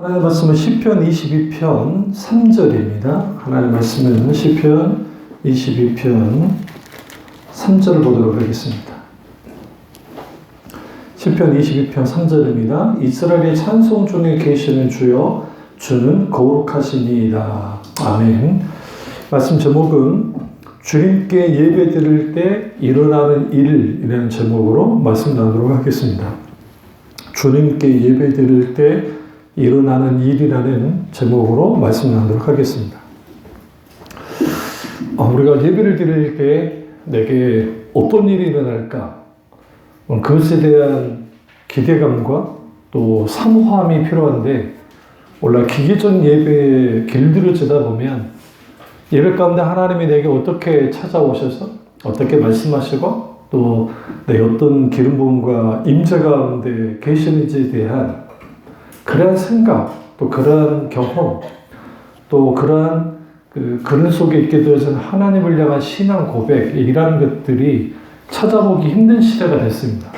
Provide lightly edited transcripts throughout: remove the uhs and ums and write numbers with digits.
하나님의 말씀은 시편 22편 3절입니다. 하나님의 말씀은 시편 22편 3절을 보도록 하겠습니다. 시편 22편 3절입니다. 이스라엘의 찬송 중에 계시는 주여 주는 거룩하시니이다. 아멘. 말씀 제목은 주님께 예배 드릴 때 일어나는 일이라는 제목으로 말씀 나누도록 하겠습니다. 주님께 예배 드릴 때 일어나는 일이라는 제목으로 말씀 나누도록 하겠습니다. 우리가 예배를 드릴 때 내게 어떤 일이 일어날까? 그것에 대한 기대감과 또 사모함이 필요한데, 원래 기계적 예배에 길들여지다 보면 예배 가운데 하나님이 내게 어떻게 찾아오셔서 어떻게 말씀하시고 또 내 어떤 기름 부음과 임재 가운데 계시는지에 대한 그러한 생각, 또 그러한 경험, 또 그러한 그런 속에 있게 되어진 하나님을 향한 신앙 고백이라는 것들이 찾아보기 힘든 시대가 됐습니다.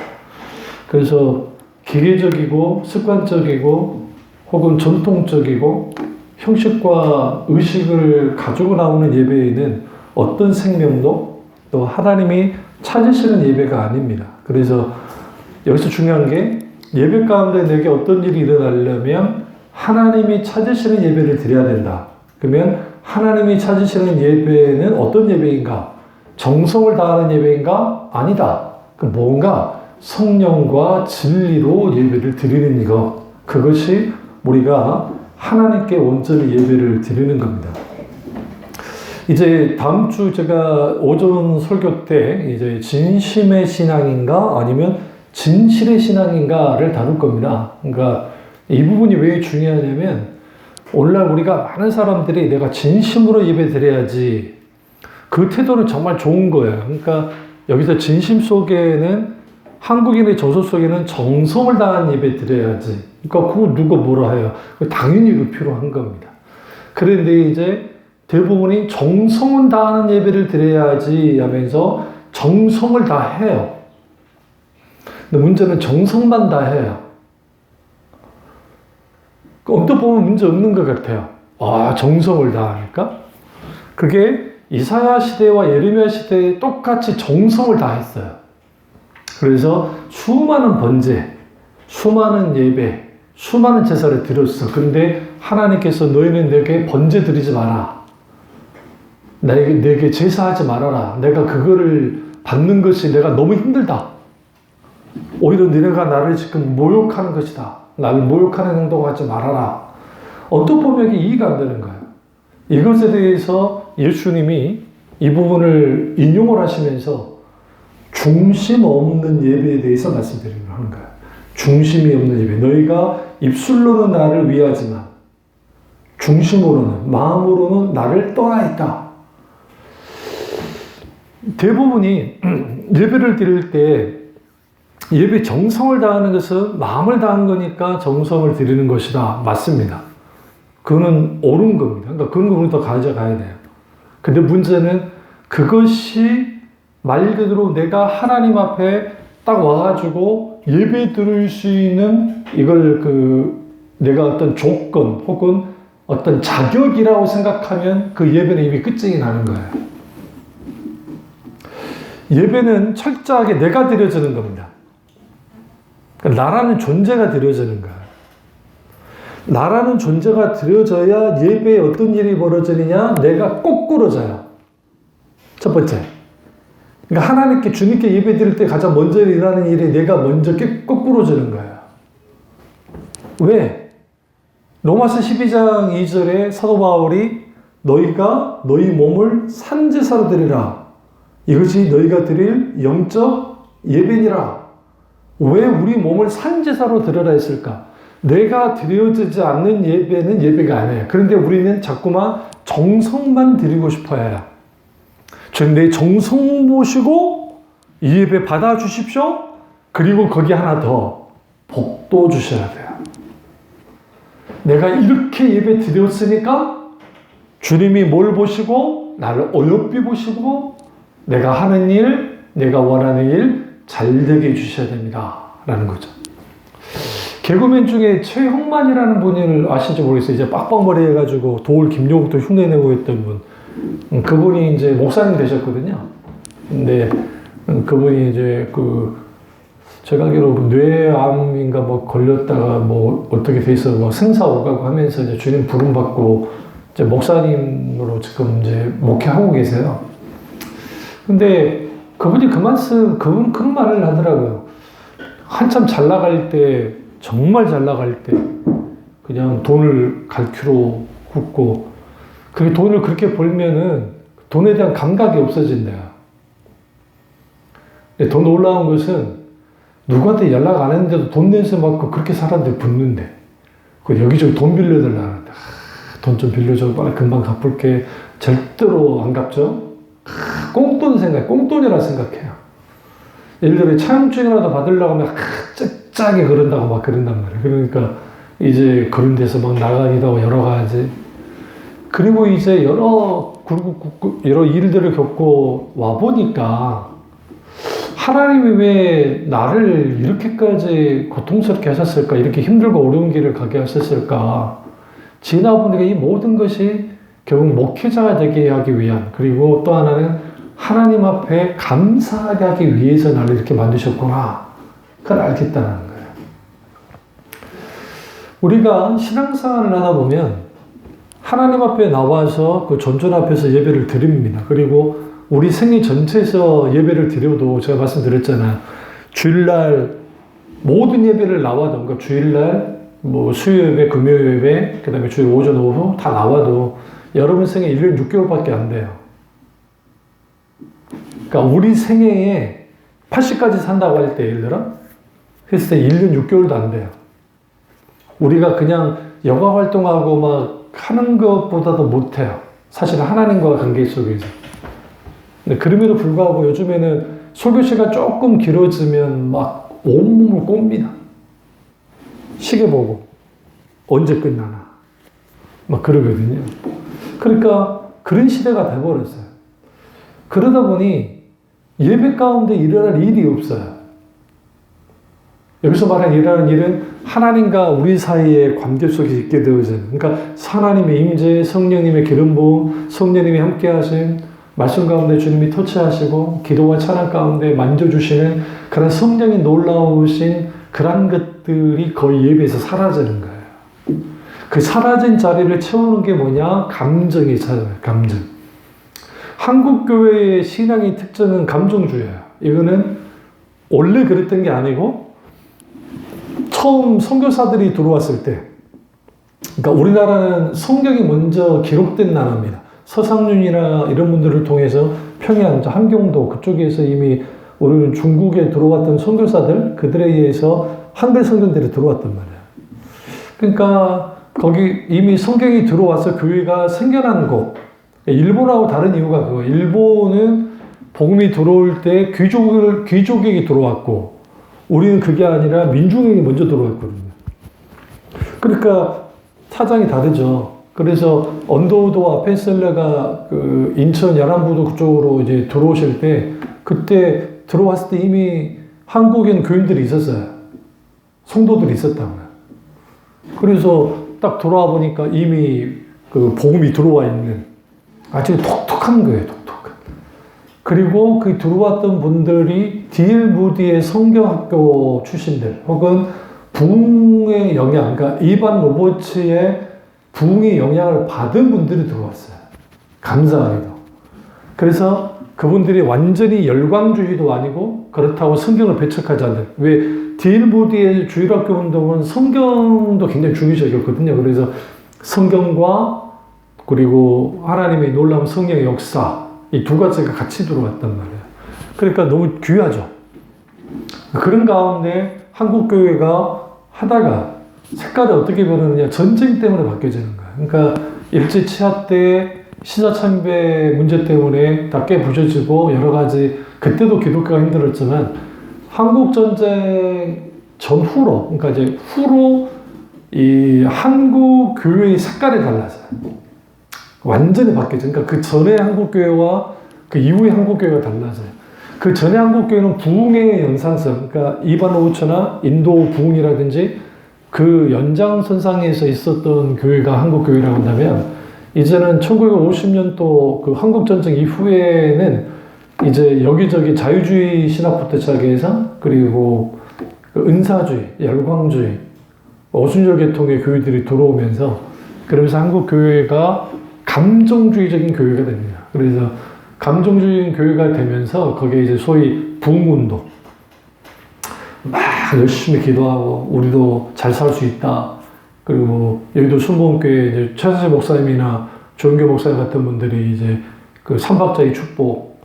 그래서 기계적이고 습관적이고 혹은 전통적이고 형식과 의식을 가지고 나오는 예배에는 어떤 생명도 또 하나님이 찾으시는 예배가 아닙니다. 그래서 여기서 중요한 게 예배 가운데 내게 어떤 일이 일어나려면 하나님이 찾으시는 예배를 드려야 된다. 그러면 하나님이 찾으시는 예배는 어떤 예배인가? 정성을 다하는 예배인가? 아니다. 그럼 뭔가 성령과 진리로 예배를 드리는 이것. 그것이 우리가 하나님께 온전히 예배를 드리는 겁니다. 이제 다음 주 제가 오전 설교 때 이제 진심의 신앙인가 아니면 진실의 신앙인가를 다룰 겁니다. 그러니까 이 부분이 왜 중요하냐면 오늘날 우리가 많은 사람들이 내가 진심으로 예배 드려야지, 그 태도는 정말 좋은 거예요. 그러니까 여기서 진심 속에는, 한국인의 저서 속에는 정성을 다한 예배 드려야지. 그러니까 그거 누가 뭐라 해요. 당연히 그 필요한 겁니다. 그런데 이제 대부분이 정성은 다하는 예배를 드려야지 하면서 정성을 다 해요. 근데 문제는 정성만 다 해요. 언뜻 보면 문제 없는 것 같아요. 정성을 다하니까? 그게 이사야 시대와 예레미야 시대에 똑같이 정성을 다했어요. 그래서 수많은 번제, 수많은 예배, 수많은 제사를 드렸어. 근데 하나님께서 너희는 내게 번제 드리지 마라. 내게 제사하지 말아라. 내가 그거를 받는 것이 내가 너무 힘들다. 오히려 너네가 나를 지금 모욕하는 것이다. 나를 모욕하는 행동하지 말아라. 어떤 보면 이해가 안 되는 거예요. 이것에 대해서 예수님이 이 부분을 인용을 하시면서 중심 없는 예배에 대해서 말씀드리는 거예요. 중심이 없는 예배. 너희가 입술로는 나를 위하지만 중심으로는, 마음으로는 나를 떠나 있다. 대부분이 예배를 드릴 때 예배 정성을 다하는 것은 마음을 다한 거니까 정성을 드리는 것이다. 맞습니다. 그거는 옳은 겁니다. 그러니까 그런 거 우리 더 가져가야 돼요. 근데 문제는 그것이 말 그대로 내가 하나님 앞에 딱 와가지고 예배 드릴 수 있는 이걸 내가 어떤 조건 혹은 어떤 자격이라고 생각하면 그 예배는 이미 끝장이 나는 거예요. 예배는 철저하게 내가 드려지는 겁니다. 그러니까 나라는 존재가 드려지는 거예요. 나라는 존재가 드려져야 예배에 어떤 일이 벌어지느냐? 내가 거꾸러져요. 첫 번째. 그러니까 하나님께, 주님께 예배 드릴 때 가장 먼저 일어나는 일이 내가 먼저 거꾸러지는 거예요. 왜? 로마서 12장 2절에 사도 바울이 너희가 너희 몸을 산제사로 드리라. 이것이 너희가 드릴 영적 예배니라. 왜 우리 몸을 산제사로 드려라 했을까? 내가 드려지지 않는 예배는 예배가 아니에요. 그런데 우리는 자꾸만 정성만 드리고 싶어 해요. 내 정성 보시고 이 예배 받아주십시오. 그리고 거기 하나 더 복도 주셔야 돼요. 내가 이렇게 예배 드렸으니까 주님이 뭘 보시고 나를 어여삐 보시고 내가 하는 일, 내가 원하는 일 잘 되게 해주셔야 됩니다. 라는 거죠. 개그맨 중에 최형만이라는 분을 아실지 모르겠어요. 이제 빡빡머리 해가지고 도울 김용욱도 흉내내고 했던 분. 그분이 이제 목사님 되셨거든요. 근데 그분이 이제 제가 알기로 뇌암인가 뭐 걸렸다가 뭐 어떻게 돼서 뭐 생사오가고 하면서 이제 주님 부름받고 이제 목사님으로 지금 이제 목회하고 계세요. 근데 그분이 그분 그런 말을 하더라고요. 한참 잘 나갈 때, 정말 잘 나갈 때, 그냥 돈을 갈퀴로 굽고, 그 돈을 그렇게 벌면은 돈에 대한 감각이 없어진대요. 돈 올라온 것은 누구한테 연락 안 했는데도 돈 냄새 맡고 그렇게 사람들이 붙는데, 여기저기 돈 빌려달라는데, 돈 좀 빌려줘, 빨리 금방 갚을게. 절대로 안 갚죠? 꽁돈이라 생각해요. 예를 들어 차용증이라도 받으려고 하면 짜게 그런다고 막 그런단 말이에요. 그러니까 이제 그런 데서 막 나가기도 하고 여러 가지. 그리고 이제 여러 일들을 겪고 와보니까 하나님이 왜 나를 이렇게까지 고통스럽게 하셨을까? 이렇게 힘들고 어려운 길을 가게 하셨을까? 지나보니까 이 모든 것이 결국 목회자가 되게 하기 위한, 그리고 또 하나는 하나님 앞에 감사하게 하기 위해서 나를 이렇게 만드셨구나. 그걸 알겠다는 거예요. 우리가 신앙생활을 하다 보면 하나님 앞에 나와서 그 전전 앞에서 예배를 드립니다. 그리고 우리 생애 전체에서 예배를 드려도 제가 말씀드렸잖아요. 주일날 모든 예배를 나와도, 그러니까 주일날 뭐 수요 예배, 금요 예배, 그 다음에 주일 오전, 오후 다 나와도 여러분 생애 1년 6개월밖에 안 돼요. 그러니까 우리 생애에 80까지 산다고 할 때, 예를 들어, 했을 때 1년 6개월도 안 돼요. 우리가 그냥 여가 활동하고 막 하는 것보다도 못해요. 사실 하나님과 관계 속에서. 근데 그럼에도 불구하고 요즘에는 설교 시간 조금 길어지면 막 온몸을 꼽니다. 시계 보고 언제 끝나나 막 그러거든요. 그러니까 그런 시대가 돼버렸어요. 그러다 보니 예배 가운데 일어날 일이 없어요. 여기서 말하는 일어나는 일은 하나님과 우리 사이의 관계 속에 있게 되어져요. 그러니까 하나님의 임재, 성령님의 기름 부음, 성령님이 함께 하신 말씀 가운데 주님이 터치하시고 기도와 찬양 가운데 만져주시는 그런 성령이 놀라우신 그런 것들이 거의 예배에서 사라지는 거예요. 그 사라진 자리를 채우는 게 뭐냐? 감정이 찾아요. 감정. 한국 교회의 신앙의 특징은 감정주의예요. 이거는 원래 그랬던 게 아니고 처음 선교사들이 들어왔을 때, 그러니까 우리나라는 성경이 먼저 기록된 나라입니다. 서상윤이나 이런 분들을 통해서 평양, 함경도 그쪽에서 이미 우리는 중국에 들어왔던 선교사들, 그들에 의해서 한글 성경들이 들어왔단 말이에요. 그러니까 거기 이미 성경이 들어와서 교회가 생겨난 곳, 일본하고 다른 이유가 그거예요. 일본은 복음이 들어올 때 귀족에게 들어왔고, 우리는 그게 아니라 민중에게 먼저 들어왔거든요. 그러니까 사장이 다르죠. 그래서 언더우드와 펜슬레가 그 인천 연안부도 그쪽으로 이제 들어오실 때, 그때 들어왔을 때 이미 한국엔 교인들이 있었어요. 성도들이 있었다고요. 그래서 딱 돌아와 보니까 이미 그 복음이 들어와 있는 아주 독특한 거예요, 독특한. 그리고 그 들어왔던 분들이 D.L. 무디의 성경학교 출신들, 혹은 부흥의 영향, 그러니까 이반 로버츠의 부흥의 영향을 받은 분들이 들어왔어요. 감사하게도. 그래서 그분들이 완전히 열광주의도 아니고 그렇다고 성경을 배척하지 않는. 왜 D.L. 무디의 주일학교 운동은 성경도 굉장히 중의적이었거든요. 그래서 성경과 그리고 하나님의 놀라운 성령의 역사, 이 두 가지가 같이 들어왔단 말이에요. 그러니까 너무 귀하죠. 그런 가운데 한국교회가 하다가 색깔이 어떻게 변하느냐, 전쟁 때문에 바뀌어지는 거예요. 그러니까 일제치하 때 시사참배 문제 때문에 다 깨부셔지고 여러 가지, 그때도 기독교가 힘들었지만 한국전쟁 전후로, 그러니까 이제 후로 이 한국 교회의 색깔이 달라져요. 완전히 바뀌죠. 그러니까 그 전에 한국교회와 그 이후의 한국교회가 달라져요. 그 전에 한국교회는 부흥의 연상성, 그러니까 이반 오우처나 인도 부흥이라든지 그 연장선상에서 있었던 교회가 한국교회라고 한다면, 이제는 1950년도 그 한국전쟁 이후에는 이제 여기저기 자유주의 신학부터 시작해서, 그리고 그 은사주의, 열광주의, 오순절 계통의 교회들이 들어오면서, 그러면서 한국교회가 감정주의적인 교회가 됩니다. 그래서 감정주의적인 교회가 되면서 거기에 이제 소위 부흥운동, 막 열심히 기도하고 우리도 잘 살 수 있다. 그리고 여기도 순복음교회 이제 최사재 목사님이나 조은교 목사님 같은 분들이 이제 그 삼박자의 축복,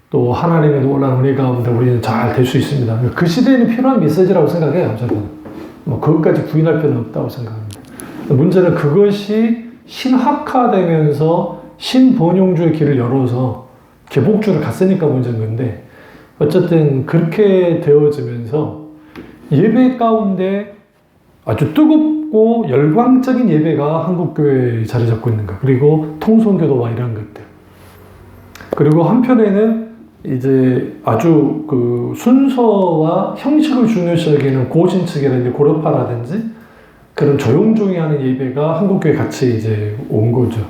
또 하나님의 놀라운 은혜 가운데 우리는 잘 될 수 있습니다. 그 시대에는 필요한 메시지라고 생각해요. 저는 뭐 그것까지 부인할 필요는 없다고 생각합니다. 문제는 그것이 신학화되면서 신번영주의 길을 열어서 개복주를 갔으니까 문제인 건데, 어쨌든 그렇게 되어지면서 예배 가운데 아주 뜨겁고 열광적인 예배가 한국교회에 자리 잡고 있는 거, 그리고 통성교도와 이런 것들, 그리고 한편에는 이제 아주 그 순서와 형식을 중요시 여기는 고신측이라든지 고려파라든지 그런 조용조용히 하는 예배가 한국교회에 같이 이제 온 거죠.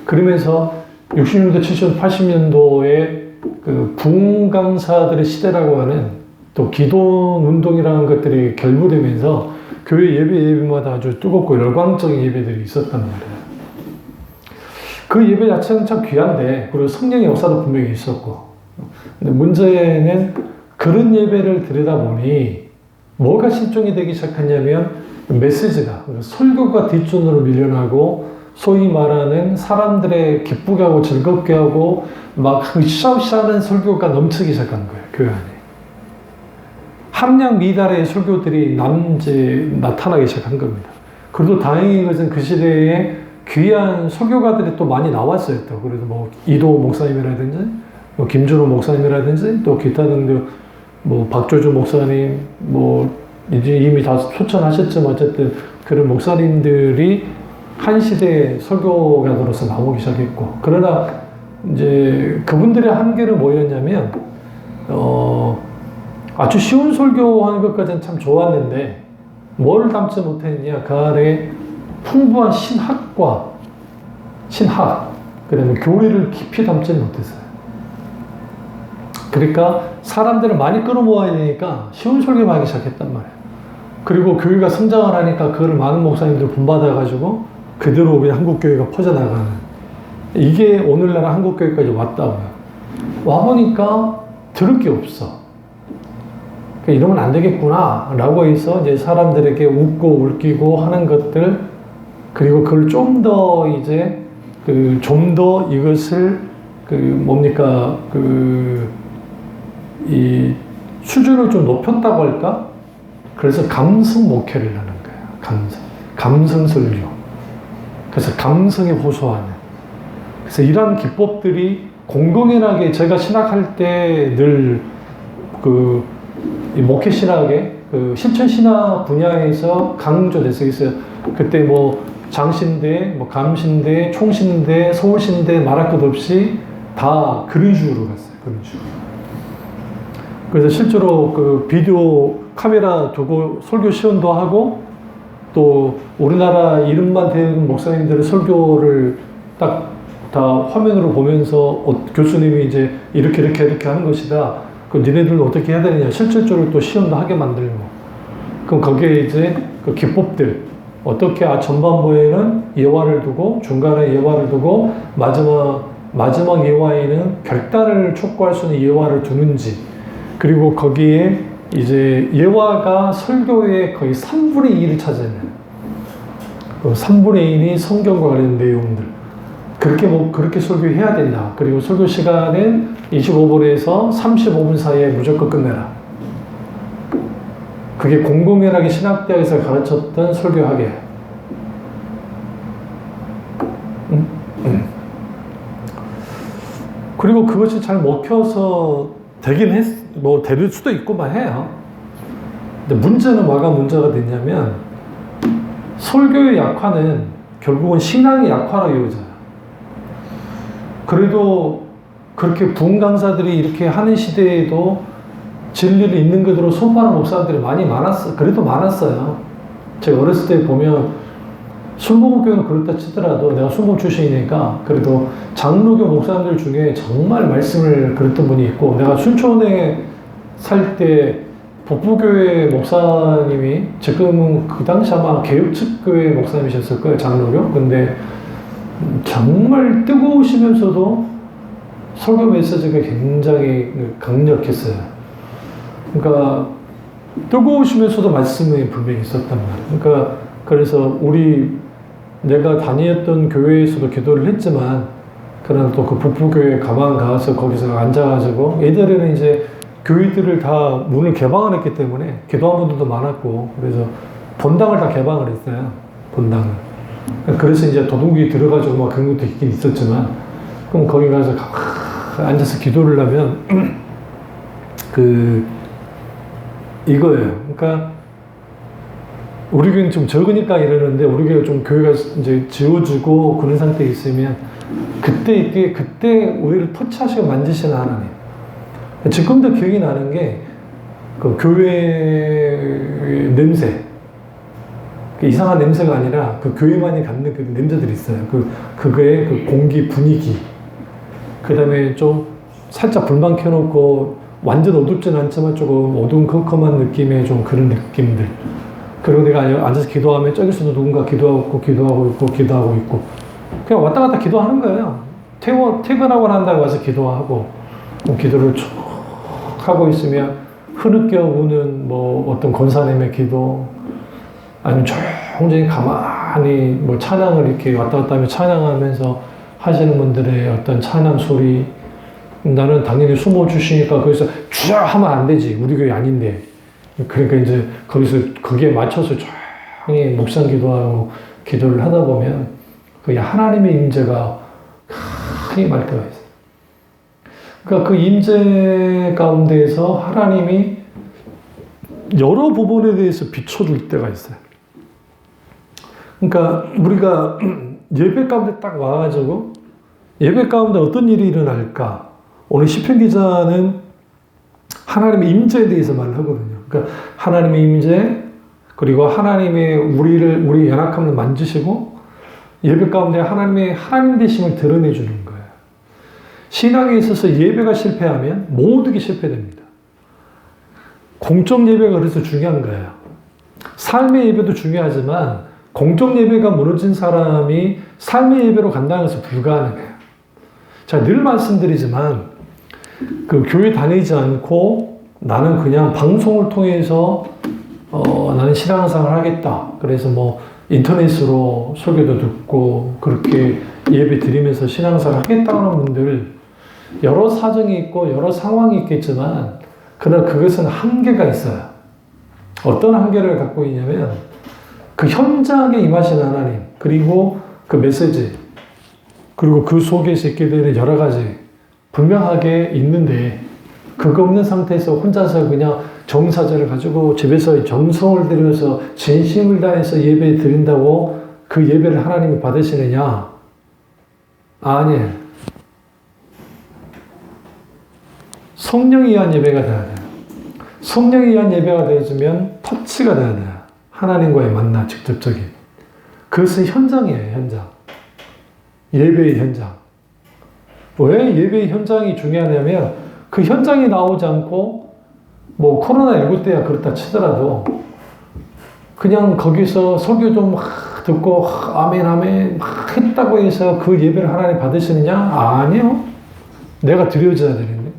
그러면서 60년대, 70년대, 80년도에 그 부흥 강사들의 시대라고 하는 또 기도 운동이라는 것들이 결부되면서 교회 예배마다 아주 뜨겁고 열광적인 예배들이 있었단 말이에요. 그 예배 자체는 참 귀한데, 그리고 성령의 역사도 분명히 있었고, 근데 문제는 그런 예배를 들여다보니 뭐가 실종이 되기 시작했냐면 메시지가, 설교가 뒷전으로 밀려나고 소위 말하는 사람들의 기쁘게 하고 즐겁게 하고 막 으쌰으쌰하는 설교가 넘치기 시작한 거예요, 교회 안에. 함량 미달의 설교들이 나타나기 시작한 겁니다. 그래도 다행인 것은 그 시대에 귀한 설교가들이 또 많이 나왔어요. 또 그래도 뭐 이도 목사님이라든지, 뭐 김준호 목사님이라든지, 또 기타 등등 뭐 박조주 목사님, 뭐 이제 이미 다 소천하셨지만 어쨌든 그런 목사님들이 한 시대의 설교가들로서 나오기 시작했고, 그러나 이제 그분들의 한계는 뭐였냐면 아주 쉬운 설교하는 것까지는 참 좋았는데 뭘 담지 못했냐, 그 안에 풍부한 신학, 그다음에 교리를 깊이 담지 못했어요. 그러니까 사람들을 많이 끌어모아야 되니까 쉬운 설교만 하기 시작했단 말이에요. 그리고 교회가 성장을 하니까 그걸 많은 목사님들 본받아가지고 그대로 그냥 한국교회가 퍼져나가는, 이게 오늘날 한국교회까지 왔다고요. 와보니까 들을 게 없어. 그러니까 이러면 안 되겠구나 라고 해서 이제 사람들에게 웃고 울기고 하는 것들, 그리고 그걸 좀 더 이제 좀 더 이것을 이 수준을 좀 높였다고 할까? 그래서 감성 목회를 하는 거예요. 감성 설교. 그래서 감성에 호소하는. 그래서 이러한 기법들이 공공연하게 제가 신학할 때 늘 이 목회 신학의 실천 신학 분야에서 강조돼서 있어요. 그때 뭐 장신대, 뭐 감신대, 총신대, 서울신대 말할 것 없이 다 그런 식으로 갔어요. 그런 식으로. 그래서 실제로 그 비디오 카메라 두고 설교 시연도 하고, 또 우리나라 이름만 대는 목사님들의 설교를 딱 다 화면으로 보면서 교수님이 이제 이렇게 하는 것이다. 그럼 니네들은 어떻게 해야 되느냐. 실질적으로 또 시연도 하게 만들고. 그럼 거기에 이제 그 기법들, 어떻게 전반부에는 예화를 두고, 중간에 예화를 두고, 마지막 예화에는 결단을 촉구할 수 있는 예화를 두는지, 그리고 거기에 이제 예화가 설교의 거의 3분의 2를 차지하는, 그 3분의 1이 성경과 관련된 내용들. 그렇게 설교해야 된다. 그리고 설교 시간은 25분에서 35분 사이에 무조건 끝내라. 그게 공공연하게 신학대학에서 가르쳤던 설교하게. 그리고 그것이 잘 먹혀서 될 수도 있고만 해요. 근데 문제는 뭐가 문제가 됐냐면, 설교의 약화는 결국은 신앙의 약화로 이어져요. 그래도 그렇게 부흥 강사들이 이렇게 하는 시대에도 진리를 있는 그대로 선포하는 목사들이 그래도 많았어요. 제가 어렸을 때 보면 순복음교회는 그렇다 치더라도 내가 순복음 출신이니까 그래도 장로교 목사님들 중에 정말 말씀을 그랬던 분이 있고, 내가 순천에 살 때 북부교회 목사님이 지금은 그 당시 아마 개혁측교회 목사님이셨을 거예요, 장로교. 근데 정말 뜨거우시면서도 설교 메시지가 굉장히 강력했어요. 그러니까 뜨거우시면서도 말씀이 분명히 있었단 말이에요. 그러니까 그래서 내가 다녔던 교회에서도 기도를 했지만, 그러나 또 그 북부교회 가만 가서 거기서 앉아가지고, 예전에는 이제 교회들을 다 문을 개방을 했기 때문에 기도한 분들도 많았고, 그래서 본당을 다 개방을 했어요. 본당을. 그래서 이제 도둑이 들어가지고 막 그런 것도 있긴 있었지만, 그럼 거기 가서 앉아서 기도를 하면 이거예요. 그러니까 우리 교회는 좀 적으니까 이러는데, 우리 교회가 좀 교회가 이제 지워지고 그런 상태에 있으면 그때 우리를 터치하시고 만지시는 하나님. 지금도 기억이 나는 게 그 교회 냄새. 이상한 냄새가 아니라 그 교회만이 갖는 그 냄새들이 있어요. 그거의 그 공기 분위기. 그 다음에 좀 살짝 불만 켜놓고 완전 어둡진 않지만 조금 어두운 컴컴한 느낌의 좀 그런 느낌들. 그리고 내가 앉아서 기도하면 저기서도 누군가 기도하고 있고 그냥 왔다 갔다 기도하는 거예요. 퇴근하고 난 다음에 와서 기도하고, 기도를 쭉 하고 있으면 흐느껴 우는 뭐 어떤 권사님의 기도, 아니면 조용히 가만히 뭐 찬양을 이렇게 왔다 갔다 하며 찬양하면서 하시는 분들의 어떤 찬양 소리. 나는 당연히 숨어 주시니까 거기서 주여 하면 안 되지. 우리 교회 아닌데. 그러니까 이제 거기에 맞춰서 조용히 묵상 기도하고 기도를 하다 보면 그 하나님의 임재가 크게 말 때가 있어요. 그러니까 그 임재 가운데에서 하나님이 여러 부분에 대해서 비춰줄 때가 있어요. 그러니까 우리가 예배 가운데 딱 와가지고 예배 가운데 어떤 일이 일어날까? 오늘 시편 기자는 하나님의 임재에 대해서 말을 하거든요. 그러니까 하나님의 임재, 그리고 하나님의 우리 연약함을 만지시고 예배 가운데 하나님 되심을 드러내주는 거예요. 신앙에 있어서 예배가 실패하면 모든 게 실패됩니다. 공적 예배가 그래서 중요한 거예요. 삶의 예배도 중요하지만 공적 예배가 무너진 사람이 삶의 예배로 간다는 것은 불가능해요. 제가 늘 말씀드리지만 그 교회 다니지 않고 나는 그냥 방송을 통해서 나는 신앙생활을 하겠다. 그래서 뭐 인터넷으로 설교도 듣고 그렇게 예배 드리면서 신앙생활을 하겠다는 분들, 여러 사정이 있고 여러 상황이 있겠지만 그러나 그것은 한계가 있어요. 어떤 한계를 갖고 있냐면 그 현장에 임하신 하나님, 그리고 그 메시지, 그리고 그 속에서 있게 되는 여러 가지 분명하게 있는데, 그거 없는 상태에서 혼자서 그냥 정사절을 가지고 집에서 정성을 들여서 진심을 다해서 예배 드린다고 그 예배를 하나님이 받으시느냐? 아니에요. 성령에 의한 예배가 돼야 돼요. 성령에 의한 예배가 되어지면 터치가 돼야 돼요. 하나님과의 만남, 직접적인. 그것은 현장이에요, 현장. 예배의 현장. 왜 예배의 현장이 중요하냐면 그 현장이 나오지 않고 뭐 코로나19 때야 그렇다 치더라도 그냥 거기서 설교 좀 듣고 아멘 아멘 막 했다고 해서 그 예배를 하나님 받으시느냐? 아니요. 내가 드려져야 되는데.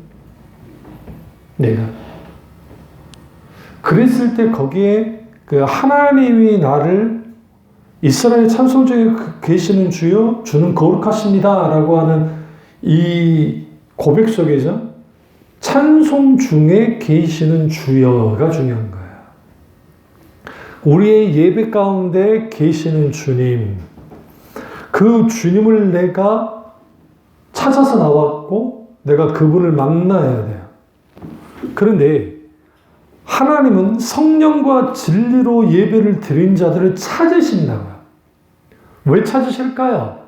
내가. 그랬을 때 거기에 그 하나님이 나를 이스라엘 찬송 중에 계시는 주여 주는 거룩하십니다 라고 하는 이 고백 속에서 찬송 중에 계시는 주여가 중요한 거예요. 우리의 예배 가운데 계시는 주님, 그 주님을 내가 찾아서 나왔고 내가 그분을 만나야 돼요. 그런데 하나님은 성령과 진리로 예배를 드린 자들을 찾으신다고요. 왜 찾으실까요?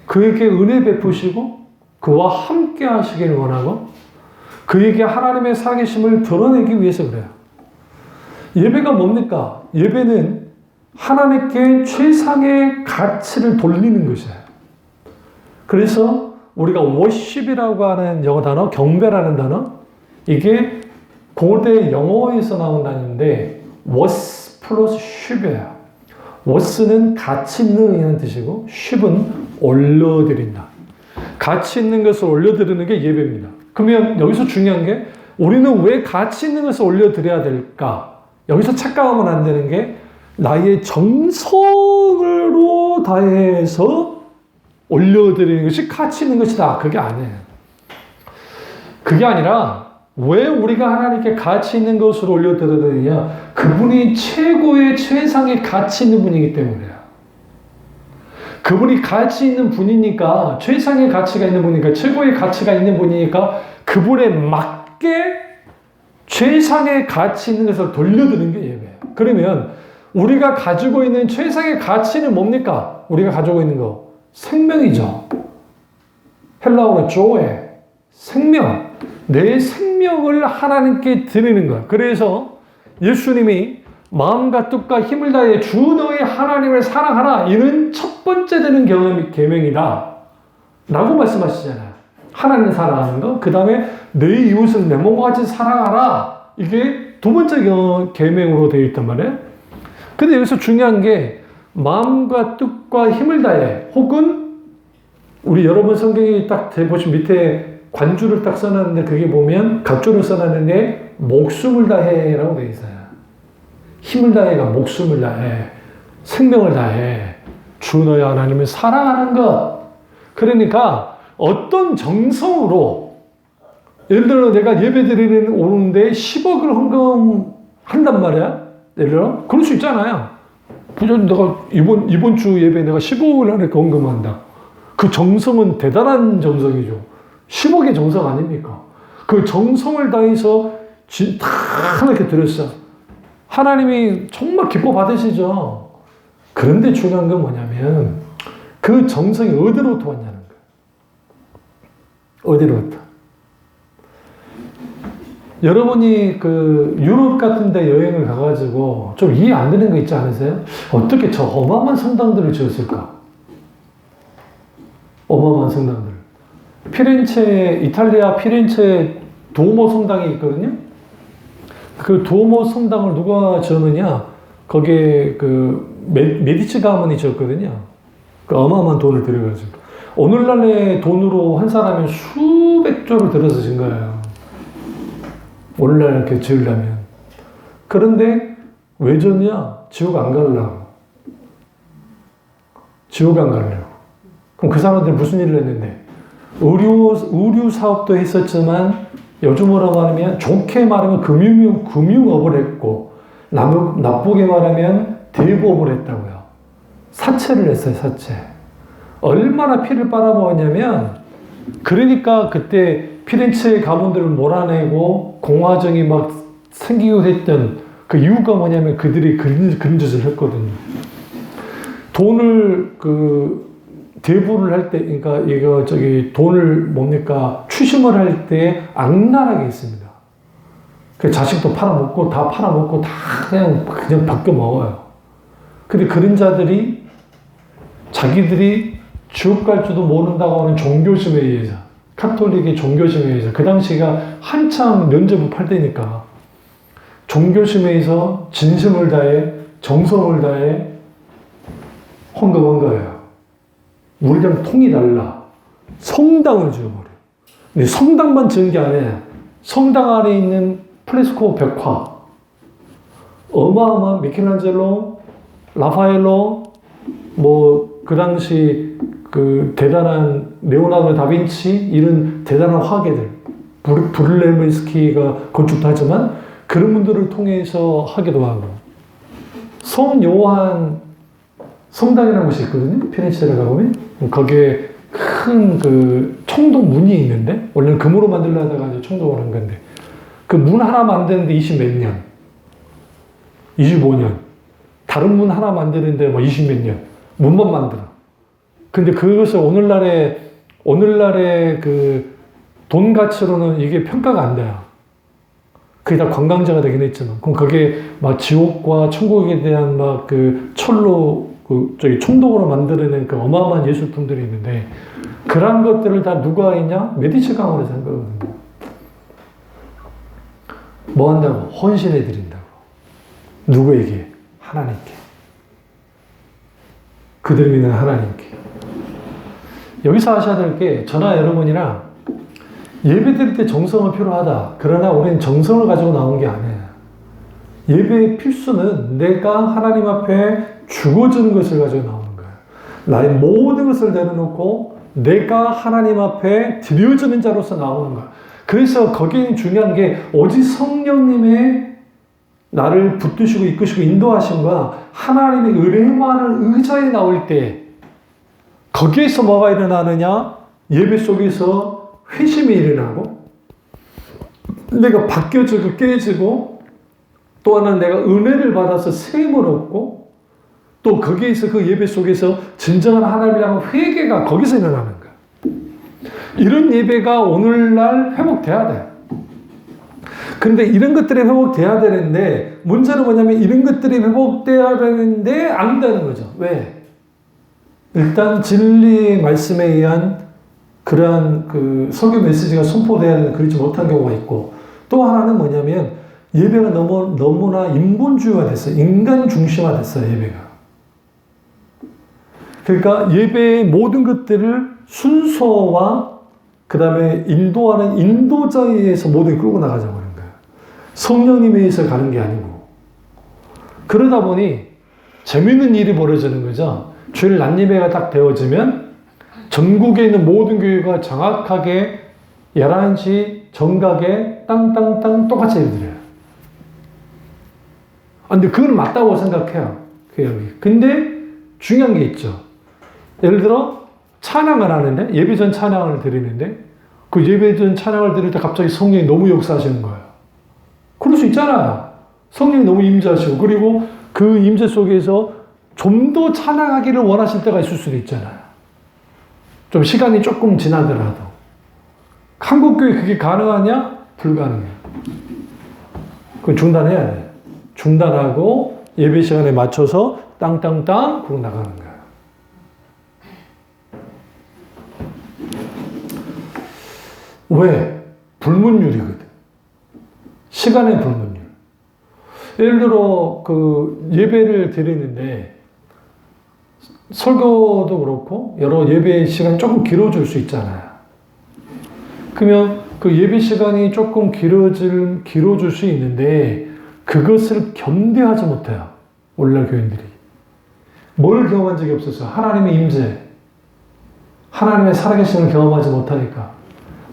그에게 은혜 베푸시고 그와 함께 하시길 원하고 그에게 하나님의 살아계심을 드러내기 위해서 그래요. 예배가 뭡니까? 예배는 하나님께 최상의 가치를 돌리는 것이에요. 그래서 우리가 worship이라고 하는 영어 단어, 경배라는 단어, 이게 고대 영어에서 나온 단어인데 was 플러스 ship이에요. was는 가치 있는 이라는 뜻이고 ship은 올려드린다. 가치 있는 것을 올려드리는 게 예배입니다. 그러면 여기서 중요한 게 우리는 왜 가치 있는 것을 올려드려야 될까? 여기서 착각하면 안 되는 게 나의 정성으로 다해서 올려드리는 것이 가치 있는 것이다. 그게 아니에요. 그게 아니라 왜 우리가 하나님께 가치 있는 것으로 올려드리느냐? 그분이 최고의 최상의 가치 있는 분이기 때문이에요. 그분이 가치 있는 분이니까, 최상의 가치가 있는 분이니까, 최고의 가치가 있는 분이니까 그분에 맞게 최상의 가치 있는 것을 돌려드리는 게 예배예요. 그러면 우리가 가지고 있는 최상의 가치는 뭡니까? 우리가 가지고 있는 거 생명이죠. 헬라어로 조에 생명. 내 생명을 하나님께 드리는 거야. 그래서 예수님이 마음과 뜻과 힘을 다해 주 너의 하나님을 사랑하라. 이는 첫 번째 되는 계명이다. 라고 말씀하시잖아요. 하나님을 사랑하는 거. 그 다음에 내 이웃을 내 몸과 같이 사랑하라. 이게 두 번째 계명으로 되어 있단 말이에요. 근데 여기서 중요한 게 마음과 뜻과 힘을 다해, 혹은 우리 여러분 성경이 딱 보시면 밑에 관주를 딱 써놨는데 그게 보면 각주를 써놨는데 목숨을 다해 라고 되어 있어요. 힘을 다해가 목숨을 다해, 생명을 다해, 주 너의 하나님을 사랑하는 것. 그러니까 어떤 정성으로, 예를 들어 내가 예배드리는 오는데 10억을 헌금한단 말이야. 예를 들어 그럴 수 있잖아요. 내가 이번 주 예배 내가 15억을 하니까 헌금한다. 그 정성은 대단한 정성이죠. 10억의 정성 아닙니까? 그 정성을 다해서 다 이렇게 드렸어. 하나님이 정말 기뻐 받으시죠. 그런데 중요한 건 뭐냐면 그 정성이 어디로부터 왔냐는 거예요. 어디로부터? 여러분이 그 유럽 같은 데 여행을 가가지고 좀 이해 안 되는 거 있지 않으세요? 어떻게 저 어마어마한 성당들을 지었을까? 어마어마한 성당들. 이탈리아 피렌체 두오모 성당이 있거든요. 그 두오모 성당을 누가 지었느냐? 거기에 그 메디치 가문이 지었거든요. 그 어마어마한 돈을 들여가지고. 오늘날의 돈으로 한 사람이 수백 조를 들여서 진 거예요. 오늘날 이렇게 지으려면. 그런데 왜 졌냐? 지옥 안 가려고. 지옥 안 가려고. 그럼 그 사람들 무슨 일을 했는데? 의류 사업도 했었지만 요즘 뭐라고 하면 좋게 말하면 금융업을 했고 나쁘게 말하면 대부업을 했다고요. 사채를 했어요. 사채. 얼마나 피를 빨아먹었냐면 그러니까 그때 피렌체 가문들을 몰아내고 공화정이 막 생기고 했던 그 이유가 뭐냐면 그들이 그런 짓을 했거든요. 돈을 대부를 할 때, 그러니까 돈을 추심을 할 때 악랄하게 했습니다. 그 자식도 팔아먹고 다 그냥 벗겨 먹어요. 근데 그런 자들이 자기들이 지옥 갈 줄도 모른다고 하는 종교심에 의해서, 카톨릭의 종교심에 의해서, 그 당시가 한참 면접을 팔 때니까 종교심에 의해서 진심을 다해, 정성을 다해 헌금한 거예요. 우리랑 통이 달라. 성당을 지어버려요. 근데 성당만 지은 게 아니에요. 성당 안에 있는 프레스코 벽화, 어마어마한 미켈란젤로, 라파엘로, 그 당시 대단한 레오나르도 다빈치, 이런 대단한 화계들, 브를레미스키가 건축도 하지만 그런 분들을 통해서 하기도 하고, 성 요한 성당이라는 곳이 있거든요. 피렌체에 가보면. 거기에 큰 청동 문이 있는데, 원래는 금으로 만들려다가 이제 청동을 한 건데, 그 문 하나 만드는데 20몇 년, 25년, 다른 문 하나 만드는데 20몇 년, 문만 만들어. 근데 그것을 오늘날의 돈 가치로는 이게 평가가 안 돼요. 그게 다 관광지가 되긴 했지만, 그럼 거기에 막 지옥과 천국에 대한 막 그 철로, 총독으로 만들어낸 그 어마어마한 예술품들이 있는데, 그런 것들을 다 누가 했냐? 메디치 강으로 산 거거든요. 뭐 한다고? 헌신해 드린다고. 누구에게? 하나님께. 그들 믿는 하나님께. 여기서 하셔야 될 게, 저나 여러분이랑 예배 드릴 때 정성은 필요하다. 그러나 우리는 정성을 가지고 나온 게 아니에요. 예배의 필수는 내가 하나님 앞에 죽어주는 것을 가지고 나오는 거예요. 나의 모든 것을 내려놓고 내가 하나님 앞에 드려주는 자로서 나오는 거예요. 그래서 거기에 중요한 게 오직 성령님의 나를 붙드시고 이끄시고 인도하심과 하나님의 은혜만을 의자에 나올 때 거기에서 뭐가 일어나느냐? 예배 속에서 회심이 일어나고 내가 바뀌어지고 깨지고 또 하나는 내가 은혜를 받아서 세임을 얻고 또 거기에서 그 예배 속에서 진정한 하나님을 향한 회개가 거기서 일어나는 거야. 이런 예배가 오늘날 회복돼야 돼. 그런데 이런 것들이 회복돼야 되는데 문제는 뭐냐면 이런 것들이 회복돼야 되는데 안 되는 거죠. 왜? 일단 진리의 말씀에 의한 그러한 그 설교 메시지가 선포돼야 되는 그렇지 못한 경우가 있고 또 하나는 뭐냐면 예배가 너무나 인본주의화 됐어요. 인간 중심화 됐어요. 예배가. 그러니까 예배의 모든 것들을 순서와 그 다음에 인도하는 인도자에 의해서 모든 끌고 나가자고 하는 거예요. 성령님에 의해서 가는 게 아니고. 그러다 보니 재밌는 일이 벌어지는 거죠. 주일 낮 예배가 딱 되어지면 전국에 있는 모든 교회가 정확하게 11시 정각에 땅땅땅 똑같이 예배드려요. 근데 그건 맞다고 생각해요. 근데 중요한 게 있죠. 예를 들어 찬양을 하는데 예배 전 찬양을 드리는데 그 예배 전 찬양을 드릴 때 갑자기 성령이 너무 역사하시는 거예요. 그럴 수 있잖아요. 성령이 너무 임재하시고 그리고 그 임재 속에서 좀 더 찬양하기를 원하실 때가 있을 수도 있잖아요. 좀 시간이 조금 지나더라도. 한국교회 그게 가능하냐? 불가능해요. 그건 중단해야 돼요. 중단하고 예배 시간에 맞춰서 땅땅땅 그러고 나가는 거예요. 왜? 불문율이거든. 시간의 불문율. 예를 들어 그 예배를 드리는데 설교도 그렇고 여러 예배 시간이 조금 길어질 수 있잖아요. 그러면 그 예배 시간이 조금 길어질 수 있는데 그것을 견뎌하지 못해요. 오늘날 교인들이. 뭘 경험한 적이 없었어요? 하나님의 임재. 하나님의 살아계심을 경험하지 못하니까.